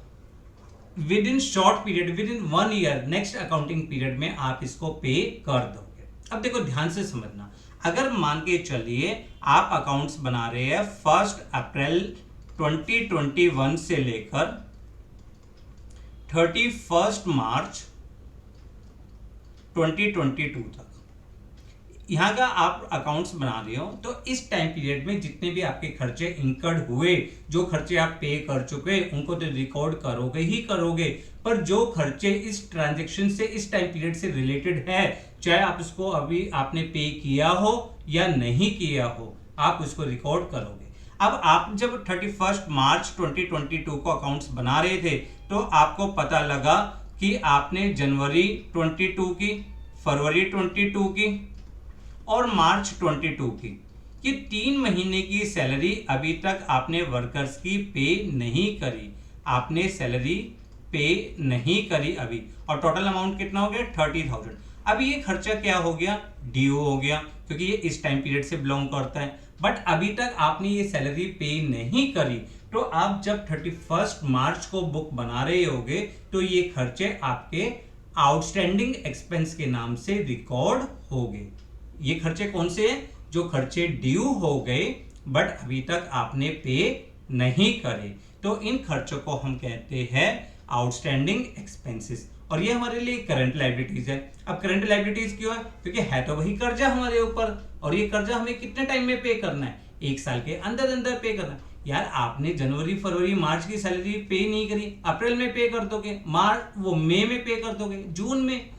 within short period, within 1 year, next accounting period में आप इसको पे कर दोगे। अब देखो ध्यान से समझना, अगर मान के चलिए आप अकाउंट्स बना रहे हैं 1 अप्रैल 2021 से लेकर 31 मार्च 2022 तक, यहाँ का आप अकाउंट्स बना रहे हो, तो इस टाइम पीरियड में जितने भी आपके खर्चे इंकर्ड हुए, जो खर्चे आप पे कर चुके, उनको तो रिकॉर्ड करोगे ही करोगे, पर जो खर्चे इस ट्रांजैक्शन से, इस टाइम पीरियड से रिलेटेड है, चाहे आप उसको अभी आपने पे किया हो या नहीं किया हो, आप उसको रिकॉर्ड करोगे। अब आप जब 31 मार्च 2022 को अकाउंट्स बना रहे थे, तो आपको पता लगा कि आपने जनवरी 22 की, फरवरी 22 की और मार्च 22 की, ये 3 महीने की सैलरी अभी तक आपने वर्कर्स की पे नहीं करी, आपने सैलरी पे नहीं करी अभी, और टोटल अमाउंट कितना हो गया? 30,000। अब ये खर्चा क्या हो गया? ड्यू हो गया, क्योंकि ये इस टाइम पीरियड से बिलोंग करता है, बट अभी तक आपने ये सैलरी पे नहीं करी, तो आप जब 31 मार्च को बुक बना रहे होगे तो ये खर्चे आपके आउटस्टैंडिंग एक्सपेंस के नाम से रिकॉर्ड होंगे। ये खर्चे कौन से हैं? जो खर्चे ड्यू हो गए बट अभी तक आपने पे नहीं करे, तो इन खर्चों को हम कहते हैं आउटस्टैंडिंग एक्सपेंसेस, और ये हमारे लिए करंट लायबिलिटीज है। अब करंट लायबिलिटीज क्यों है? क्योंकि है तो वही कर्जा हमारे ऊपर, और ये कर्जा हमें कितने टाइम में पे करना है? 1 साल के अंदर अंदर पे करना है। यार आपने जनवरी, फरवरी, मार्च की सैलरी पे नहीं करी, अप्रैल में पे कर दोगे, मई में पे कर दोगे, जून में,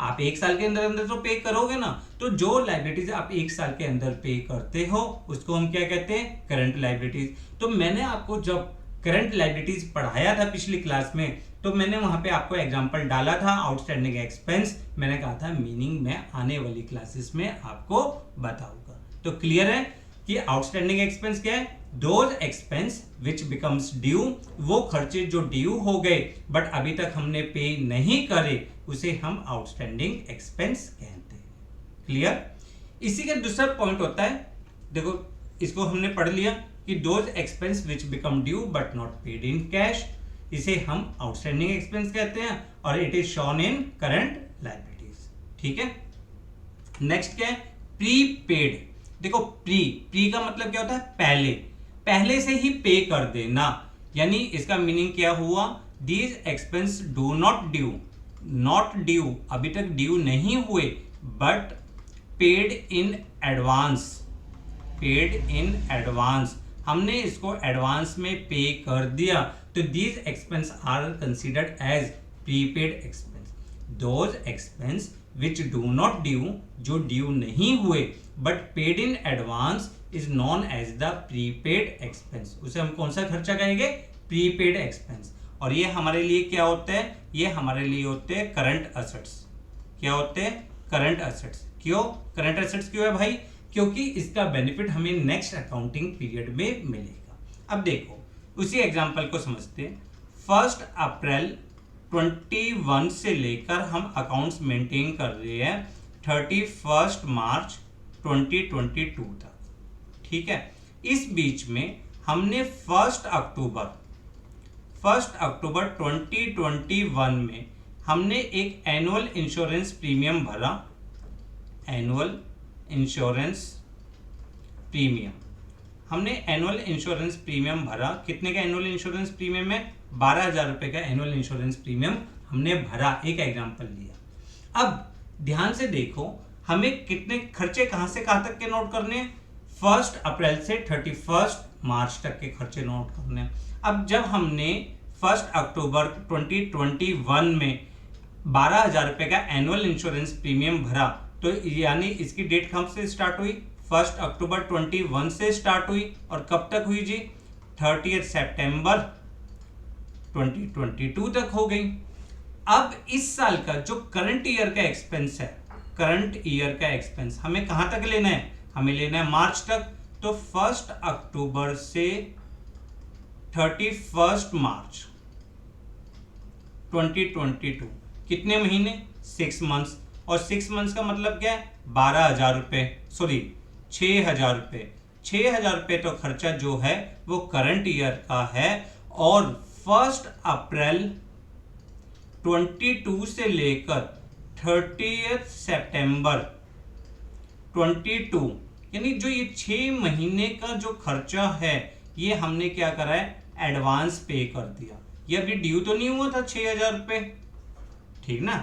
आप 1 साल के अंदर अंदर तो पे करोगे ना। तो जो लायबिलिटीज आप 1 साल के अंदर पे करते हो उसको हम क्या कहते हैं? Current liabilities. तो मैंने आपको जब करंट लायबिलिटीज पढ़ाया था पिछली क्लास में, तो मैंने वहां पे आपको एग्जांपल डाला था आउटस्टैंडिंग एक्सपेंस। मैंने कहा था मीनिंग मैं आने वाली क्लासेस में आपको बताऊंगा। तो क्लियर है कि आउटस्टैंडिंग एक्सपेंस क्या है? Those expense which becomes due, वो खर्चे जो ड्यू हो गए बट अभी तक हमने पे नहीं करे, उसे हम आउटस्टैंडिंग एक्सपेंस कहते हैं। क्लियर? इसी का दूसरा पॉइंट होता है, देखो इसको हमने पढ़ लिया कि those expense which become due but not paid in cash, इसे हम आउटस्टैंडिंग एक्सपेंस कहते हैं, और it is shown in current liabilities. ठीक है, नेक्स्ट क्या है? प्रीपेड। देखो प्री का मतलब क्या होता है? पहले से ही पे कर देना, यानी इसका मीनिंग क्या हुआ? These expense do not due, अभी तक ड्यू नहीं हुए, बट पेड इन एडवांस, हमने इसको एडवांस में पे कर दिया, तो these expense are considered as prepaid expense. Those expense which do not due, जो ड्यू नहीं हुए but paid in advance, is known as the prepaid expense. उसे हम कौन सा खर्चा कहेंगे? Prepaid expense. और ये हमारे लिए क्या होता है? ये हमारे लिए होते हैं करंट असेट्स। क्या होते हैं? Current assets. क्यों करंट एसेट्स क्यों है भाई? क्योंकि इसका बेनिफिट हमें नेक्स्ट अकाउंटिंग पीरियड में मिलेगा। अब देखो उसी एग्जांपल को समझते हैं। 1 अप्रैल 21 से लेकर हम अकाउंट्स मेंटेन कर रहे हैं 31 मार्च 2022 तक, ठीक है। इस बीच में हमने 1 अक्टूबर 2021 में हमने एक एनुअल इंश्योरेंस प्रीमियम भरा। एनुअल इंश्योरेंस प्रीमियम हमने एनुअल इंश्योरेंस प्रीमियम भरा। कितने का एनुअल इंश्योरेंस प्रीमियम है? 12,000 रुपए का एनुअल इंश्योरेंस प्रीमियम हमने भरा। एक एग्जांपल लिया। अब ध्यान से देखो हमें कितने खर्चे कहां से कहां तक के नोट करने हैं? 1 अप्रैल से 31 मार्च तक के खर्चे नोट करने हैं। अब जब हमने 1 अक्टूबर 2021 में 12,000 रुपए का एनुअल इंश्योरेंस प्रीमियम भरा, तो यानी इसकी डेट कब से स्टार्ट हुई? 1 अक्टूबर 21 से स्टार्ट हुई और कब तक हुई जी? 30 सितंबर 2022 तक हो गई। अब इस साल का जो करंट ईयर का एक्सपेंस है, करंट ईयर का एक्सपेंस हमें कहां तक लेना है? हमें लेना है मार्च तक। तो 1 अक्टूबर से 31 मार्च 2022 कितने महीने? 6 मंथ्स। और 6 मंथ्स का मतलब क्या है? 12,000 रुपए, सॉरी 6,000 रुपए। 6,000 रुपए तो खर्चा जो है वो करंट ईयर का है। और 1 अप्रैल 22 से लेकर 30 सितंबर 22 यानी जो ये 6 महीने का जो खर्चा है ये हमने क्या करा है? एडवांस पे कर दिया। ये अभी ड्यू तो नहीं हुआ था 6,000 रुपए, ठीक ना।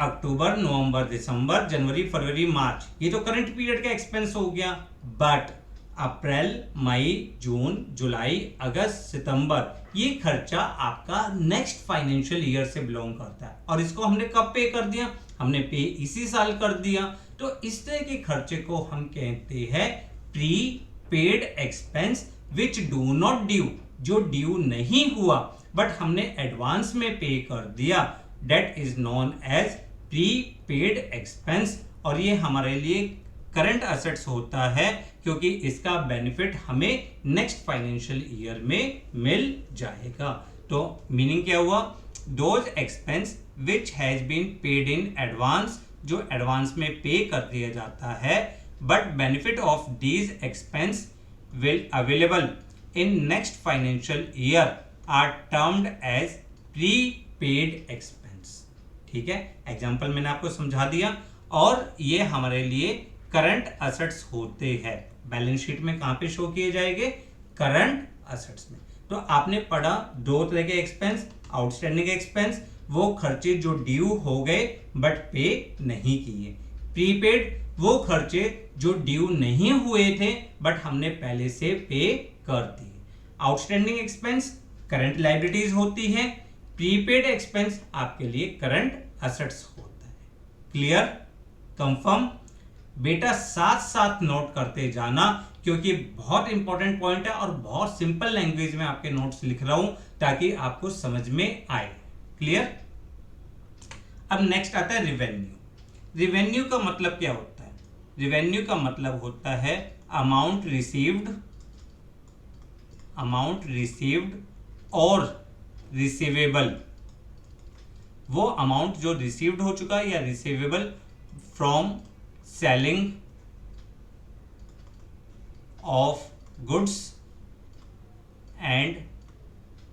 अक्टूबर, नवंबर, दिसंबर, जनवरी, फरवरी, मार्च ये तो करंट पीरियड का एक्सपेंस हो गया। बट अप्रैल, मई, जून, जुलाई, अगस्त, सितंबर ये खर्चा आपका नेक्स्ट फाइनेंशियल ईयर से बिलोंग करता है। और इसको हमने कब पे कर दिया? हमने पे इसी साल कर दिया। तो इस तरह के खर्चे को हम कहते हैं pre paid expense which do not due, जो ड्यू नहीं हुआ बट हमने एडवांस में पे कर दिया, that is known as pre paid expense. और ये हमारे लिए करंट एसेट्स होता है क्योंकि इसका बेनिफिट हमें नेक्स्ट फाइनेंशियल ईयर में मिल जाएगा। तो मीनिंग क्या हुआ? Those expense which has been paid in advance, जो एडवांस में पे कर दिया जाता है, but benefit of these expense will available in next financial year are termed as pre paid expense. ठीक है, एग्जाम्पल मैंने आपको समझा दिया। और ये हमारे लिए करंट एसेट्स होते हैं। बैलेंस शीट में कहां पे शो किए जाएंगे? करंट एसेट्स में। तो आपने पढ़ा दो तरह के एक्सपेंस, आउटस्टैंडिंग एक्सपेंस वो खर्चे जो ड्यू हो गए बट पे नहीं किए, प्रीपेड वो खर्चे जो ड्यू नहीं हुए थे बट हमने पहले से पे कर दिए। आउटस्टैंडिंग एक्सपेंस करंट लायबिलिटीज होती है, प्रीपेड एक्सपेंस आपके लिए करंट एसेट्स होता है। क्लियर? कंफर्म? बेटा साथ साथ नोट करते जाना क्योंकि बहुत इंपॉर्टेंट पॉइंट है और बहुत सिंपल लैंग्वेज में आपके नोट्स लिख रहा हूं ताकि आपको समझ में आए। क्लियर? अब नेक्स्ट आता है रिवेन्यू। रिवेन्यू का मतलब क्या होता है? रिवेन्यू का मतलब होता है अमाउंट रिसीव्ड और रिसीवेबल। वो अमाउंट जो रिसीव्ड हो चुका है या receivable from selling of goods and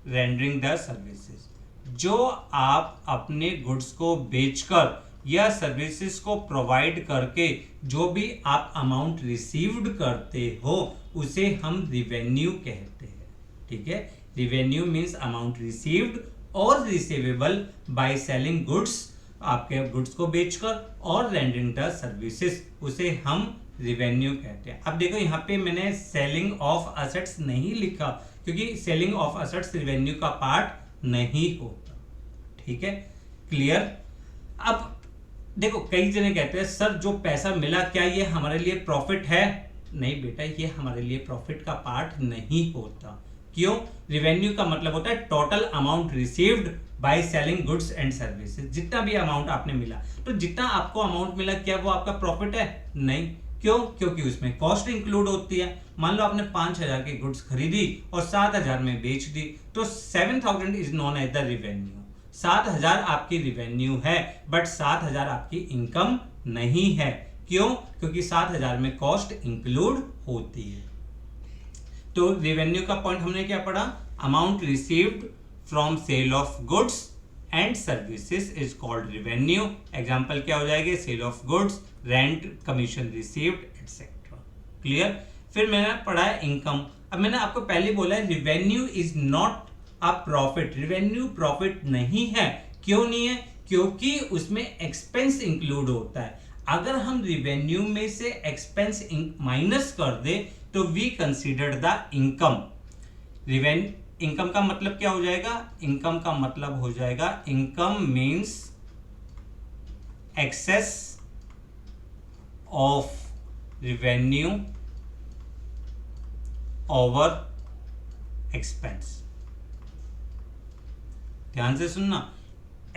rendering the services. जो आप अपने गुड्स को बेचकर या सर्विसेज को प्रोवाइड करके जो भी आप अमाउंट रिसीव्ड करते हो उसे हम रिवेन्यू कहते हैं। ठीक है, रिवेन्यू मीन्स अमाउंट रिसीव्ड और रिसीवेबल बाय सेलिंग गुड्स, आपके गुड्स को बेचकर, और रेंडरिंग द सर्विसेज, उसे हम रिवेन्यू कहते हैं। अब देखो यहाँ पे मैंने सेलिंग ऑफ एसेट्स नहीं लिखा क्योंकि सेलिंग ऑफ एसेट्स रिवेन्यू का पार्ट नहीं होता। ठीक है, क्लियर? अब देखो कई जने कहते हैं सर जो पैसा मिला क्या ये हमारे लिए प्रॉफिट है? नहीं बेटा, ये हमारे लिए प्रॉफिट का पार्ट नहीं होता। क्यों? रिवेन्यू का मतलब होता है total amount received bye selling goods and services. जितना भी अमाउंट आपने मिला, तो जितना आपको अमाउंट मिला क्या वो आपका प्रॉफिट है? नहीं। क्यों? क्योंकि उसमें कॉस्ट इंक्लूड होती है। मान लो आपने 5,000 की गुड्स खरीदी और 7,000 में बेच दी, तो 7,000 is known as the revenue. 7,000 आपकी रिवेन्यू है, बट 7,000 आपकी इनकम नहीं है। क्यों? क्योंकि 7,000 में कॉस्ट इंक्लूड होती है। तो रेवेन्यू का पॉइंट हमने क्या पढ़ा? Amount received from sale of goods and services is called revenue. Example क्या हो जाएगी? Sale of goods, rent, commission received etcetera. Clear? फिर मैंने पढ़ा है इनकम। अब मैंने आपको पहले बोला है revenue is not a profit. Revenue profit नहीं है। क्यों नहीं है? क्योंकि उसमें एक्सपेंस इंक्लूड होता है। अगर हम रिवेन्यू में से एक्सपेंस माइनस कर दे तो we consider the income. Income का मतलब क्या हो जाएगा? इनकम का मतलब हो जाएगा, income means excess of revenue over expense. ध्यान से सुनना,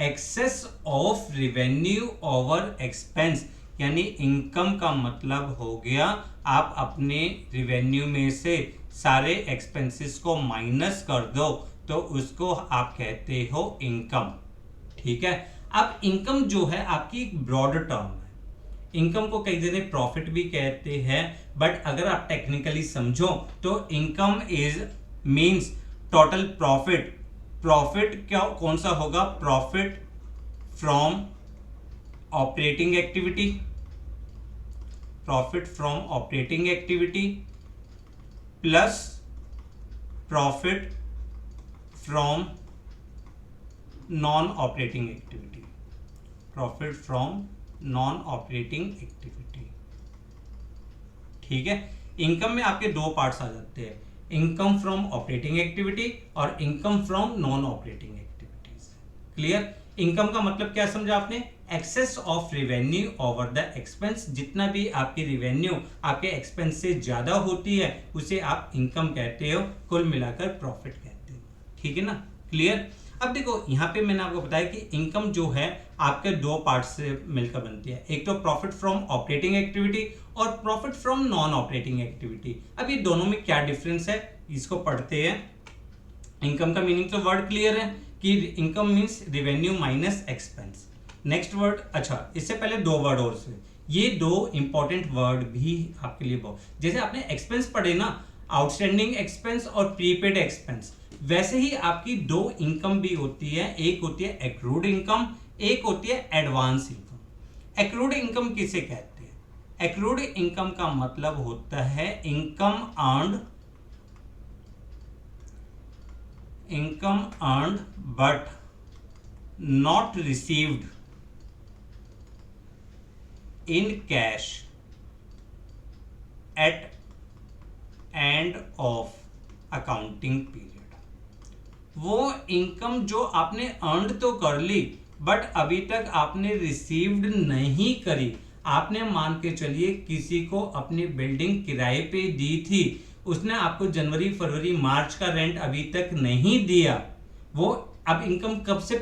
excess of revenue over expense, यानी इनकम का मतलब हो गया आप अपने रिवेन्यू में से सारे एक्सपेंसेस को माइनस कर दो तो उसको आप कहते हो इनकम। ठीक है? अब इनकम जो है आपकी एक ब्रॉड टर्म है। इनकम को कई जगह प्रॉफिट भी कहते हैं, बट अगर आप टेक्निकली समझो तो income is means total profit. Profit क्या कौन सा होगा? Profit from operating activity, profit from operating activity plus profit from non operating activity, profit from non operating activity. ठीक है? इनकम में आपके दो पार्ट्स आ जाते हैं, इनकम फ्रॉम ऑपरेटिंग एक्टिविटी और income from non operating activities. Clear? Income का मतलब क्या समझा आपने? Excess of revenue over the expense. जितना भी आपकी रिवेन्यू आपके एक्सपेंस से ज्यादा होती है उसे आप इनकम कहते हो, कुल मिलाकर प्रॉफिट कहते हो। ठीक है ना? क्लियर? अब देखो यहाँ पे मैंने आपको बताया कि इनकम जो है आपके दो पार्ट से मिलकर बनती है, एक तो प्रॉफिट फ्रॉम ऑपरेटिंग एक्टिविटी और profit from non operating activity. अब ये दोनों में क्या डिफरेंस है इसको पढ़ते हैं। इनकम का मीनिंग तो वर्ड क्लियर है कि income means revenue minus expense. Next word, अच्छा इससे पहले दो वर्ड और से, ये दो इंपॉर्टेंट वर्ड भी आपके लिए बहुत, जैसे आपने एक्सपेंस पढ़े ना, आउटस्टैंडिंग एक्सपेंस और प्रीपेड एक्सपेंस, वैसे ही आपकी दो इनकम भी होती है। एक होती है एक्रूड इनकम, एक होती है एडवांस इनकम। एक्रूड इनकम किसे कहते हैं? एक्रूड इनकम का मतलब होता है income earned but not received in cash at and of accounting period. वो इनकम जो आपने अर्न तो कर ली बट अभी तक आपने रिसीव्ड नहीं करी। आपने मान के चलिए किसी को अपनी बिल्डिंग किराए पे दी थी, उसने आपको जनवरी फरवरी मार्च का रेंट अभी तक नहीं दिया, वो अब इनकम कब से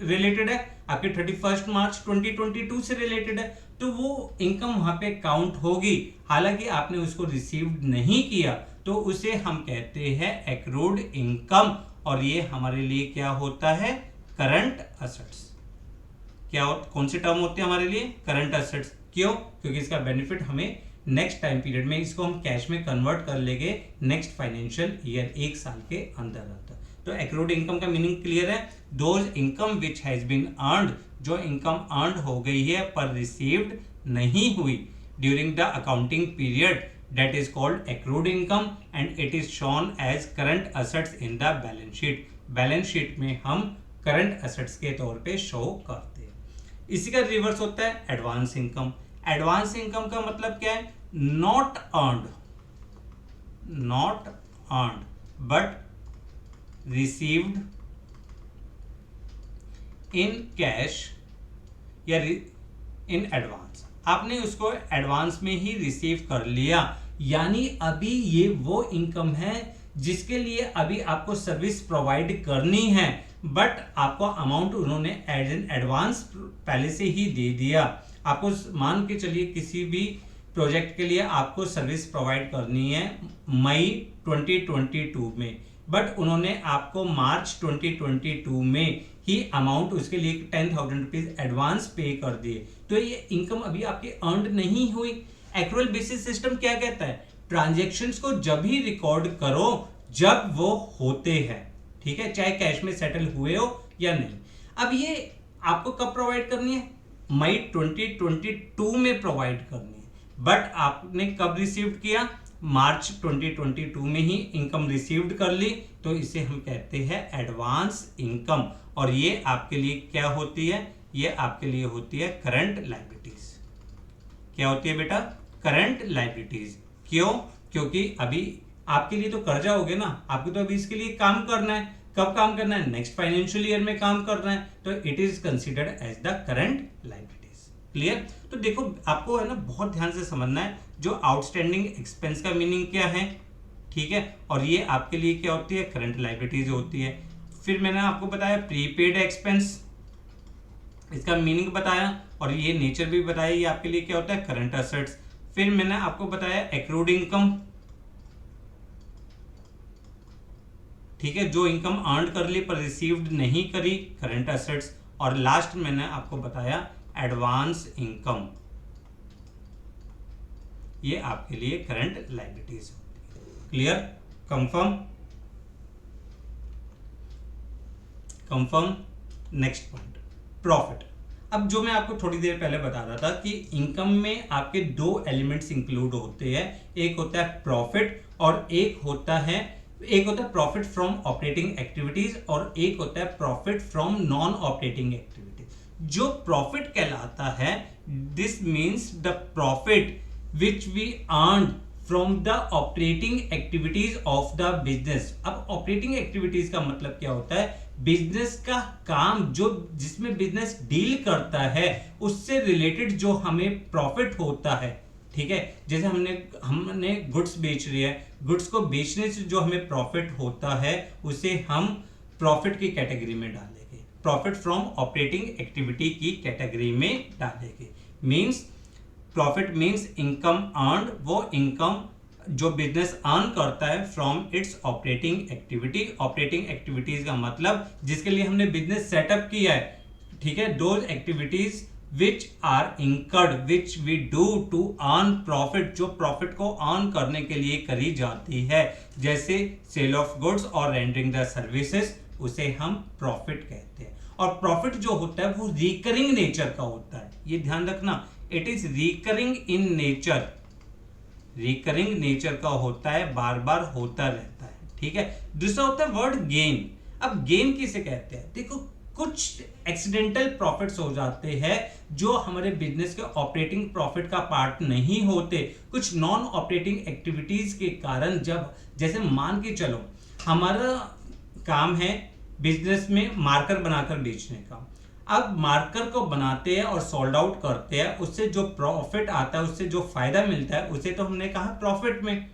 रिलेटेड है? आपके 31 मार्च 2022 से रिलेटेड है, तो वो इनकम वहां पे काउंट होगी। हालांकि आपने उसको रिसीव्ड नहीं किया तो उसे हम कहते हैं एक्रूड इनकम, और ये हमारे लिए क्या होता है? Current assets. कौन से टर्म होते हैं हमारे लिए? Current assets. क्यों? क्योंकि इसका बेनिफिट हमें नेक्स्ट टाइम पीरियड में, इसको हम कैश में कन्वर्ट कर लेंगे नेक्स्ट फाइनेंशियल ईयर, एक साल के अंदर आता। तो एक्रूड इनकम का मीनिंग क्लियर है? Those income which has been earned, जो इनकम अर्न्ड हो गई है पर रिसीव्ड नहीं हुई during the accounting period, that is called accrued income and it is shown as current assets in the balance sheet. Balance sheet में हम current assets के तौर पे शो करते हैं। इसी का रिवर्स होता है एडवांस इनकम। एडवांस इनकम का मतलब क्या है? Not earned but received in cash या इन एडवांस। आपने उसको एडवांस में ही रिसीव कर लिया, यानी अभी ये वो इनकम है जिसके लिए अभी आपको सर्विस प्रोवाइड करनी है, बट आपको अमाउंट उन्होंने एज एन एडवांस पहले से ही दे दिया। आपको मान के चलिए किसी भी प्रोजेक्ट के लिए आपको सर्विस प्रोवाइड करनी है मई 2022 में, बट उन्होंने आपको मार्च 2022 में ही अमाउंट उसके लिए 10,000 रुपीज एडवांस पे कर दिए, तो ये इनकम अभी आपकी अर्न नहीं हुई। एक्रुअल बेसिस सिस्टम क्या कहता है, ट्रांजैक्शंस को जब ही रिकॉर्ड करो जब वो होते हैं, ठीक है, चाहे कैश में सेटल हुए हो या नहीं। अब ये आपको कब प्रोवाइड करनी है, मई 2022 में प्रोवाइड करनी है, बट आपने कब रिसीव्ड किया, मार्च 2022 में ही इनकम रिसीव्ड कर ली, तो इसे हम कहते हैं एडवांस इनकम। और ये आपके लिए क्या होती है, ये आपके लिए होती है करंट लायबिलिटीज। क्या होती है बेटा, करंट लायबिलिटीज। क्यों, क्योंकि अभी आपके लिए तो कर्जा हो गया ना, आपको तो अभी इसके लिए काम करना है। कब काम करना है, नेक्स्ट फाइनेंशियल ईयर में काम करना है, तो it is considered as the current liabilities. Clear. तो देखो आपको है ना बहुत ध्यान से समझना है, जो आउटस्टैंडिंग एक्सपेंस का मीनिंग क्या है, ठीक है, और ये आपके लिए क्या होती है, करंट लायबिलिटीज होती है। फिर मैंने आपको बताया प्रीपेड एक्सपेंस, इसका मीनिंग बताया, और ये नेचर भी बताया, ये आपके लिए क्या होता है, करंट असेट्स। फिर मैंने आपको बताया एक्रूड इनकम, ठीक है, जो इनकम अर्न कर ली पर रिसीव्ड नहीं करी, करंट असेट्स। और लास्ट मैंने आपको बताया एडवांस इनकम, ये आपके लिए करंट लायबिलिटीज होती है। Clear, confirm, confirm. Next point, profit. अब जो मैं आपको थोड़ी देर पहले बता रहा था कि इनकम में आपके दो एलिमेंट्स इंक्लूड होते हैं, एक होता है प्रॉफिट और एक होता है प्रॉफिट फ्रॉम ऑपरेटिंग एक्टिविटीज और एक होता है profit from non operating activities. जो प्रॉफिट कहलाता है, this means the profit which we earn from the operating activities of the business. अब ऑपरेटिंग एक्टिविटीज का मतलब क्या होता है, बिजनेस का काम जो जिसमें बिजनेस डील करता है उससे रिलेटेड जो हमें प्रॉफिट होता है, ठीक है, जैसे हमने गुड्स बेच रही है, गुड्स को बेचने से जो हमें प्रॉफिट होता है उसे हम प्रॉफिट की कैटेगरी में डालेंगे, प्रॉफिट फ्रॉम ऑपरेटिंग एक्टिविटी की कैटेगरी में डालेंगे। Means profit means income earn, वो इनकम जो बिजनेस अर्न करता है from its operating activity. Operating activities का मतलब जिसके लिए हमने बिजनेस सेटअप किया है, ठीक है, those activities which are incurred which we do to earn profit, जो प्रॉफिट को अर्न करने के लिए करी जाती है, जैसे सेल ऑफ गुड्स और रेंडरिंग द सर्विसेज, उसे हम प्रॉफिट कहते हैं। और प्रॉफिट जो होता है वो रिकरिंग नेचर का होता है, ये ध्यान रखना, it is recurring in nature, recurring nature का होता है, बार बार होता रहता है, ठीक है। दूसरा होता है वर्ड गेन। अब गेन किसे कहते हैं, देखो कुछ एक्सीडेंटल प्रॉफिट्स हो जाते हैं जो हमारे बिजनेस के ऑपरेटिंग प्रॉफिट का पार्ट नहीं होते, कुछ नॉन ऑपरेटिंग एक्टिविटीज के कारण। जब जैसे मान के चलो हमारा काम है बिजनेस में मार्कर बनाकर बेचने का, अब मार्कर को बनाते हैं और सोल्ड आउट करते हैं, उससे जो प्रॉफिट आता है, उससे जो फायदा मिलता है, उसे तो हमने कहा प्रॉफिट में,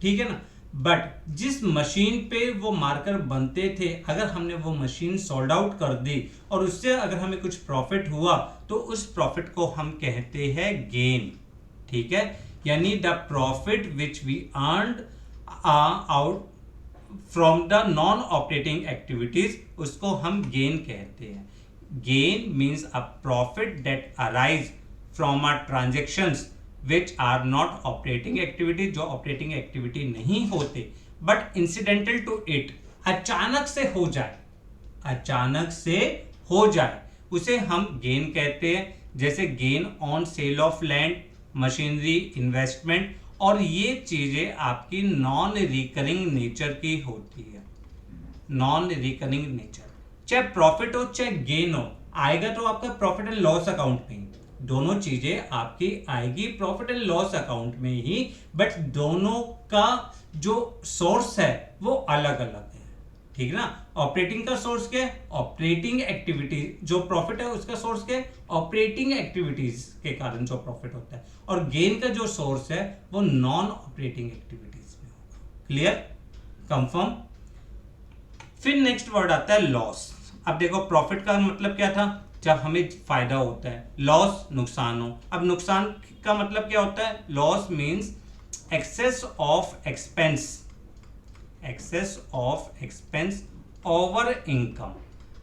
ठीक है ना। बट जिस मशीन पे वो मार्कर बनते थे, अगर हमने वो मशीन सोल्ड आउट कर दी और उससे अगर हमें कुछ प्रॉफिट हुआ तो उस प्रॉफिट को हम कहते हैं गेन, ठीक है, यानी the profit which we earned out from the non operating activities, उसको हम गेन कहते हैं। Gain means a profit that arise from a transactions which are not operating activity, जो ऑपरेटिंग एक्टिविटी नहीं होते बट इंसिडेंटल टू इट, अचानक से हो जाए, अचानक से हो जाए, उसे हम गेन कहते हैं। जैसे gain on sale of land, machinery, investment, और ये चीजें आपकी नॉन रिकरिंग नेचर की होती है, नॉन रिकरिंग नेचर। चाहे प्रॉफिट हो चाहे गेन हो, आएगा तो आपका प्रॉफिट एंड लॉस अकाउंट में, दोनों चीजें आपकी आएगी प्रॉफिट एंड लॉस अकाउंट में ही, बट दोनों का जो सोर्स है वो अलग अलग है, ठीक है ना। ऑपरेटिंग का सोर्स क्या है, ऑपरेटिंग एक्टिविटी, जो प्रॉफिट है उसका सोर्स क्या है, ऑपरेटिंग एक्टिविटीज के कारण जो प्रॉफिट होता है, और गेन का जो सोर्स है वो नॉन ऑपरेटिंग एक्टिविटीज में होगा। Clear, confirm. फिर नेक्स्ट वर्ड आता है लॉस। अब देखो प्रॉफिट का मतलब क्या था, जब हमें फायदा होता है, लॉस नुकसान हो। अब नुकसान का मतलब क्या होता है, loss means excess of expense, excess of expense over income.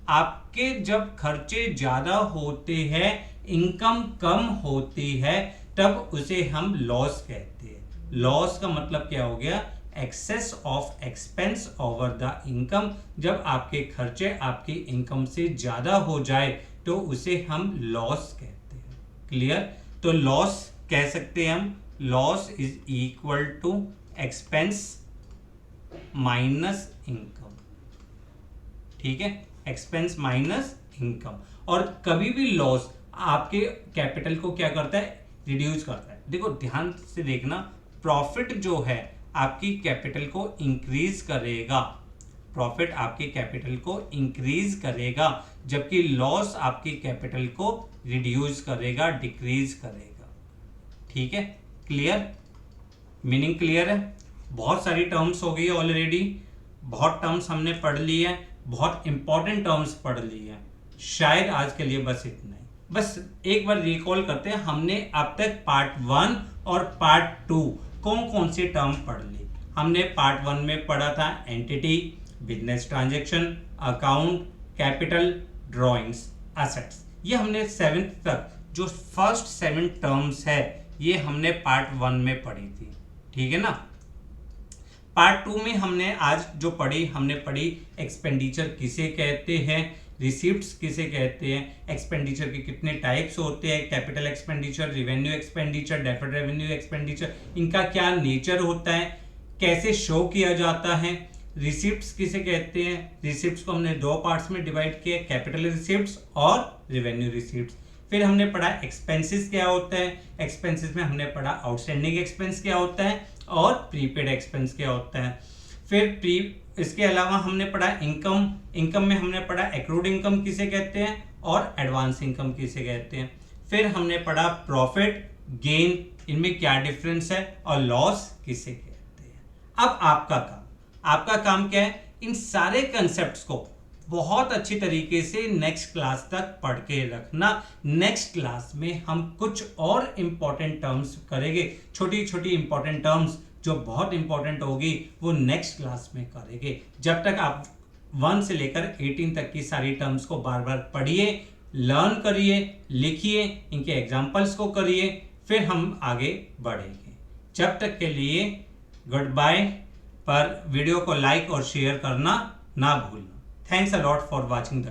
आपके जब खर्चे ज्यादा होते हैं, इनकम कम होती है, तब उसे हम लॉस कहते हैं। लॉस का मतलब क्या हो गया, excess of expense over the income. जब आपके खर्चे आपकी इनकम से ज्यादा हो जाए तो उसे हम लॉस कहते हैं। क्लियर? तो लॉस कह सकते हैं हम, loss is equal to expense minus income. ठीक है, एक्सपेंस माइनस इनकम। और कभी भी लॉस आपके कैपिटल को क्या करता है, रिड्यूस करता है। देखो ध्यान से देखना, प्रॉफिट जो है आपकी कैपिटल को इंक्रीज करेगा, प्रॉफिट आपके कैपिटल को इंक्रीज करेगा, जबकि लॉस आपकी कैपिटल को रिड्यूस करेगा, डिक्रीज करेगा। ठीक है, क्लियर? मीनिंग क्लियर है? बहुत सारी टर्म्स हो गई ऑलरेडी, बहुत टर्म्स हमने पढ़ ली है, बहुत इंपॉर्टेंट टर्म्स पढ़ ली है। शायद आज के लिए बस इतना ही। बस एक बार रिकॉल करते हैं, हमने अब तक पार्ट 1 और पार्ट 2 कौन कौन से टर्म पढ़ ली। हमने पार्ट 1 में पढ़ा था entity, business transaction, account, capital, drawings, assets. ये हमने 7th तक जो फर्स्ट 7 टर्म्स है ये हमने पार्ट 1 में पढ़ी थी। ठीक है ना? पार्ट 2 में हमने आज जो पढ़ी, हमने पढ़ी एक्सपेंडिचर किसे कहते हैं, रिसीप्ट्स किसे कहते हैं, एक्सपेंडिचर के कितने टाइप्स होते हैं, capital expenditure, revenue expenditure, deferred revenue expenditure, इनका क्या नेचर होता है, कैसे शो किया जाता है, रिसिप्ट्स किसे कहते हैं। रिसिप्ट्स को हमने 2 पार्ट्स में डिवाइड किया, कैपिटल रिसिप्ट्स और रिवेन्यू रिसिप्ट्स। फिर हमने पढ़ा एक्सपेंसेस क्या होता है, एक्सपेंसेस में हमने पढ़ा आउटस्टैंडिंग एक्सपेंस क्या होता है और प्रीपेड एक्सपेंस क्या होता है। फिर इसके अलावा हमने पढ़ा इनकम, इनकम में हमने पढ़ा एक्रूड इनकम किसे कहते हैं और एडवांस इनकम किसे कहते हैं। फिर हमने पढ़ा प्रॉफिट, गेन, इनमें क्या डिफरेंस है, और लॉस किसे कहते हैं। अब आपका काम क्या है, इन सारे कंसेप्ट्स को बहुत अच्छी तरीके से नेक्स्ट क्लास तक पढ़ के रखना। नेक्स्ट क्लास में हम कुछ और इंपॉर्टेंट टर्म्स करेंगे, छोटी छोटी इंपॉर्टेंट टर्म्स जो बहुत इंपॉर्टेंट होगी वो नेक्स्ट क्लास में करेंगे। जब तक आप 1 से लेकर 18 तक की सारी टर्म्स को बार बार पढ़िए, लर्न करिए, लिखिए, इनके एग्जाम्पल्स को करिए, फिर हम आगे बढ़ेंगे। जब तक के लिए गुड बाय। पर वीडियो को लाइक और शेयर करना ना भूलना। Thanks a lot for watching the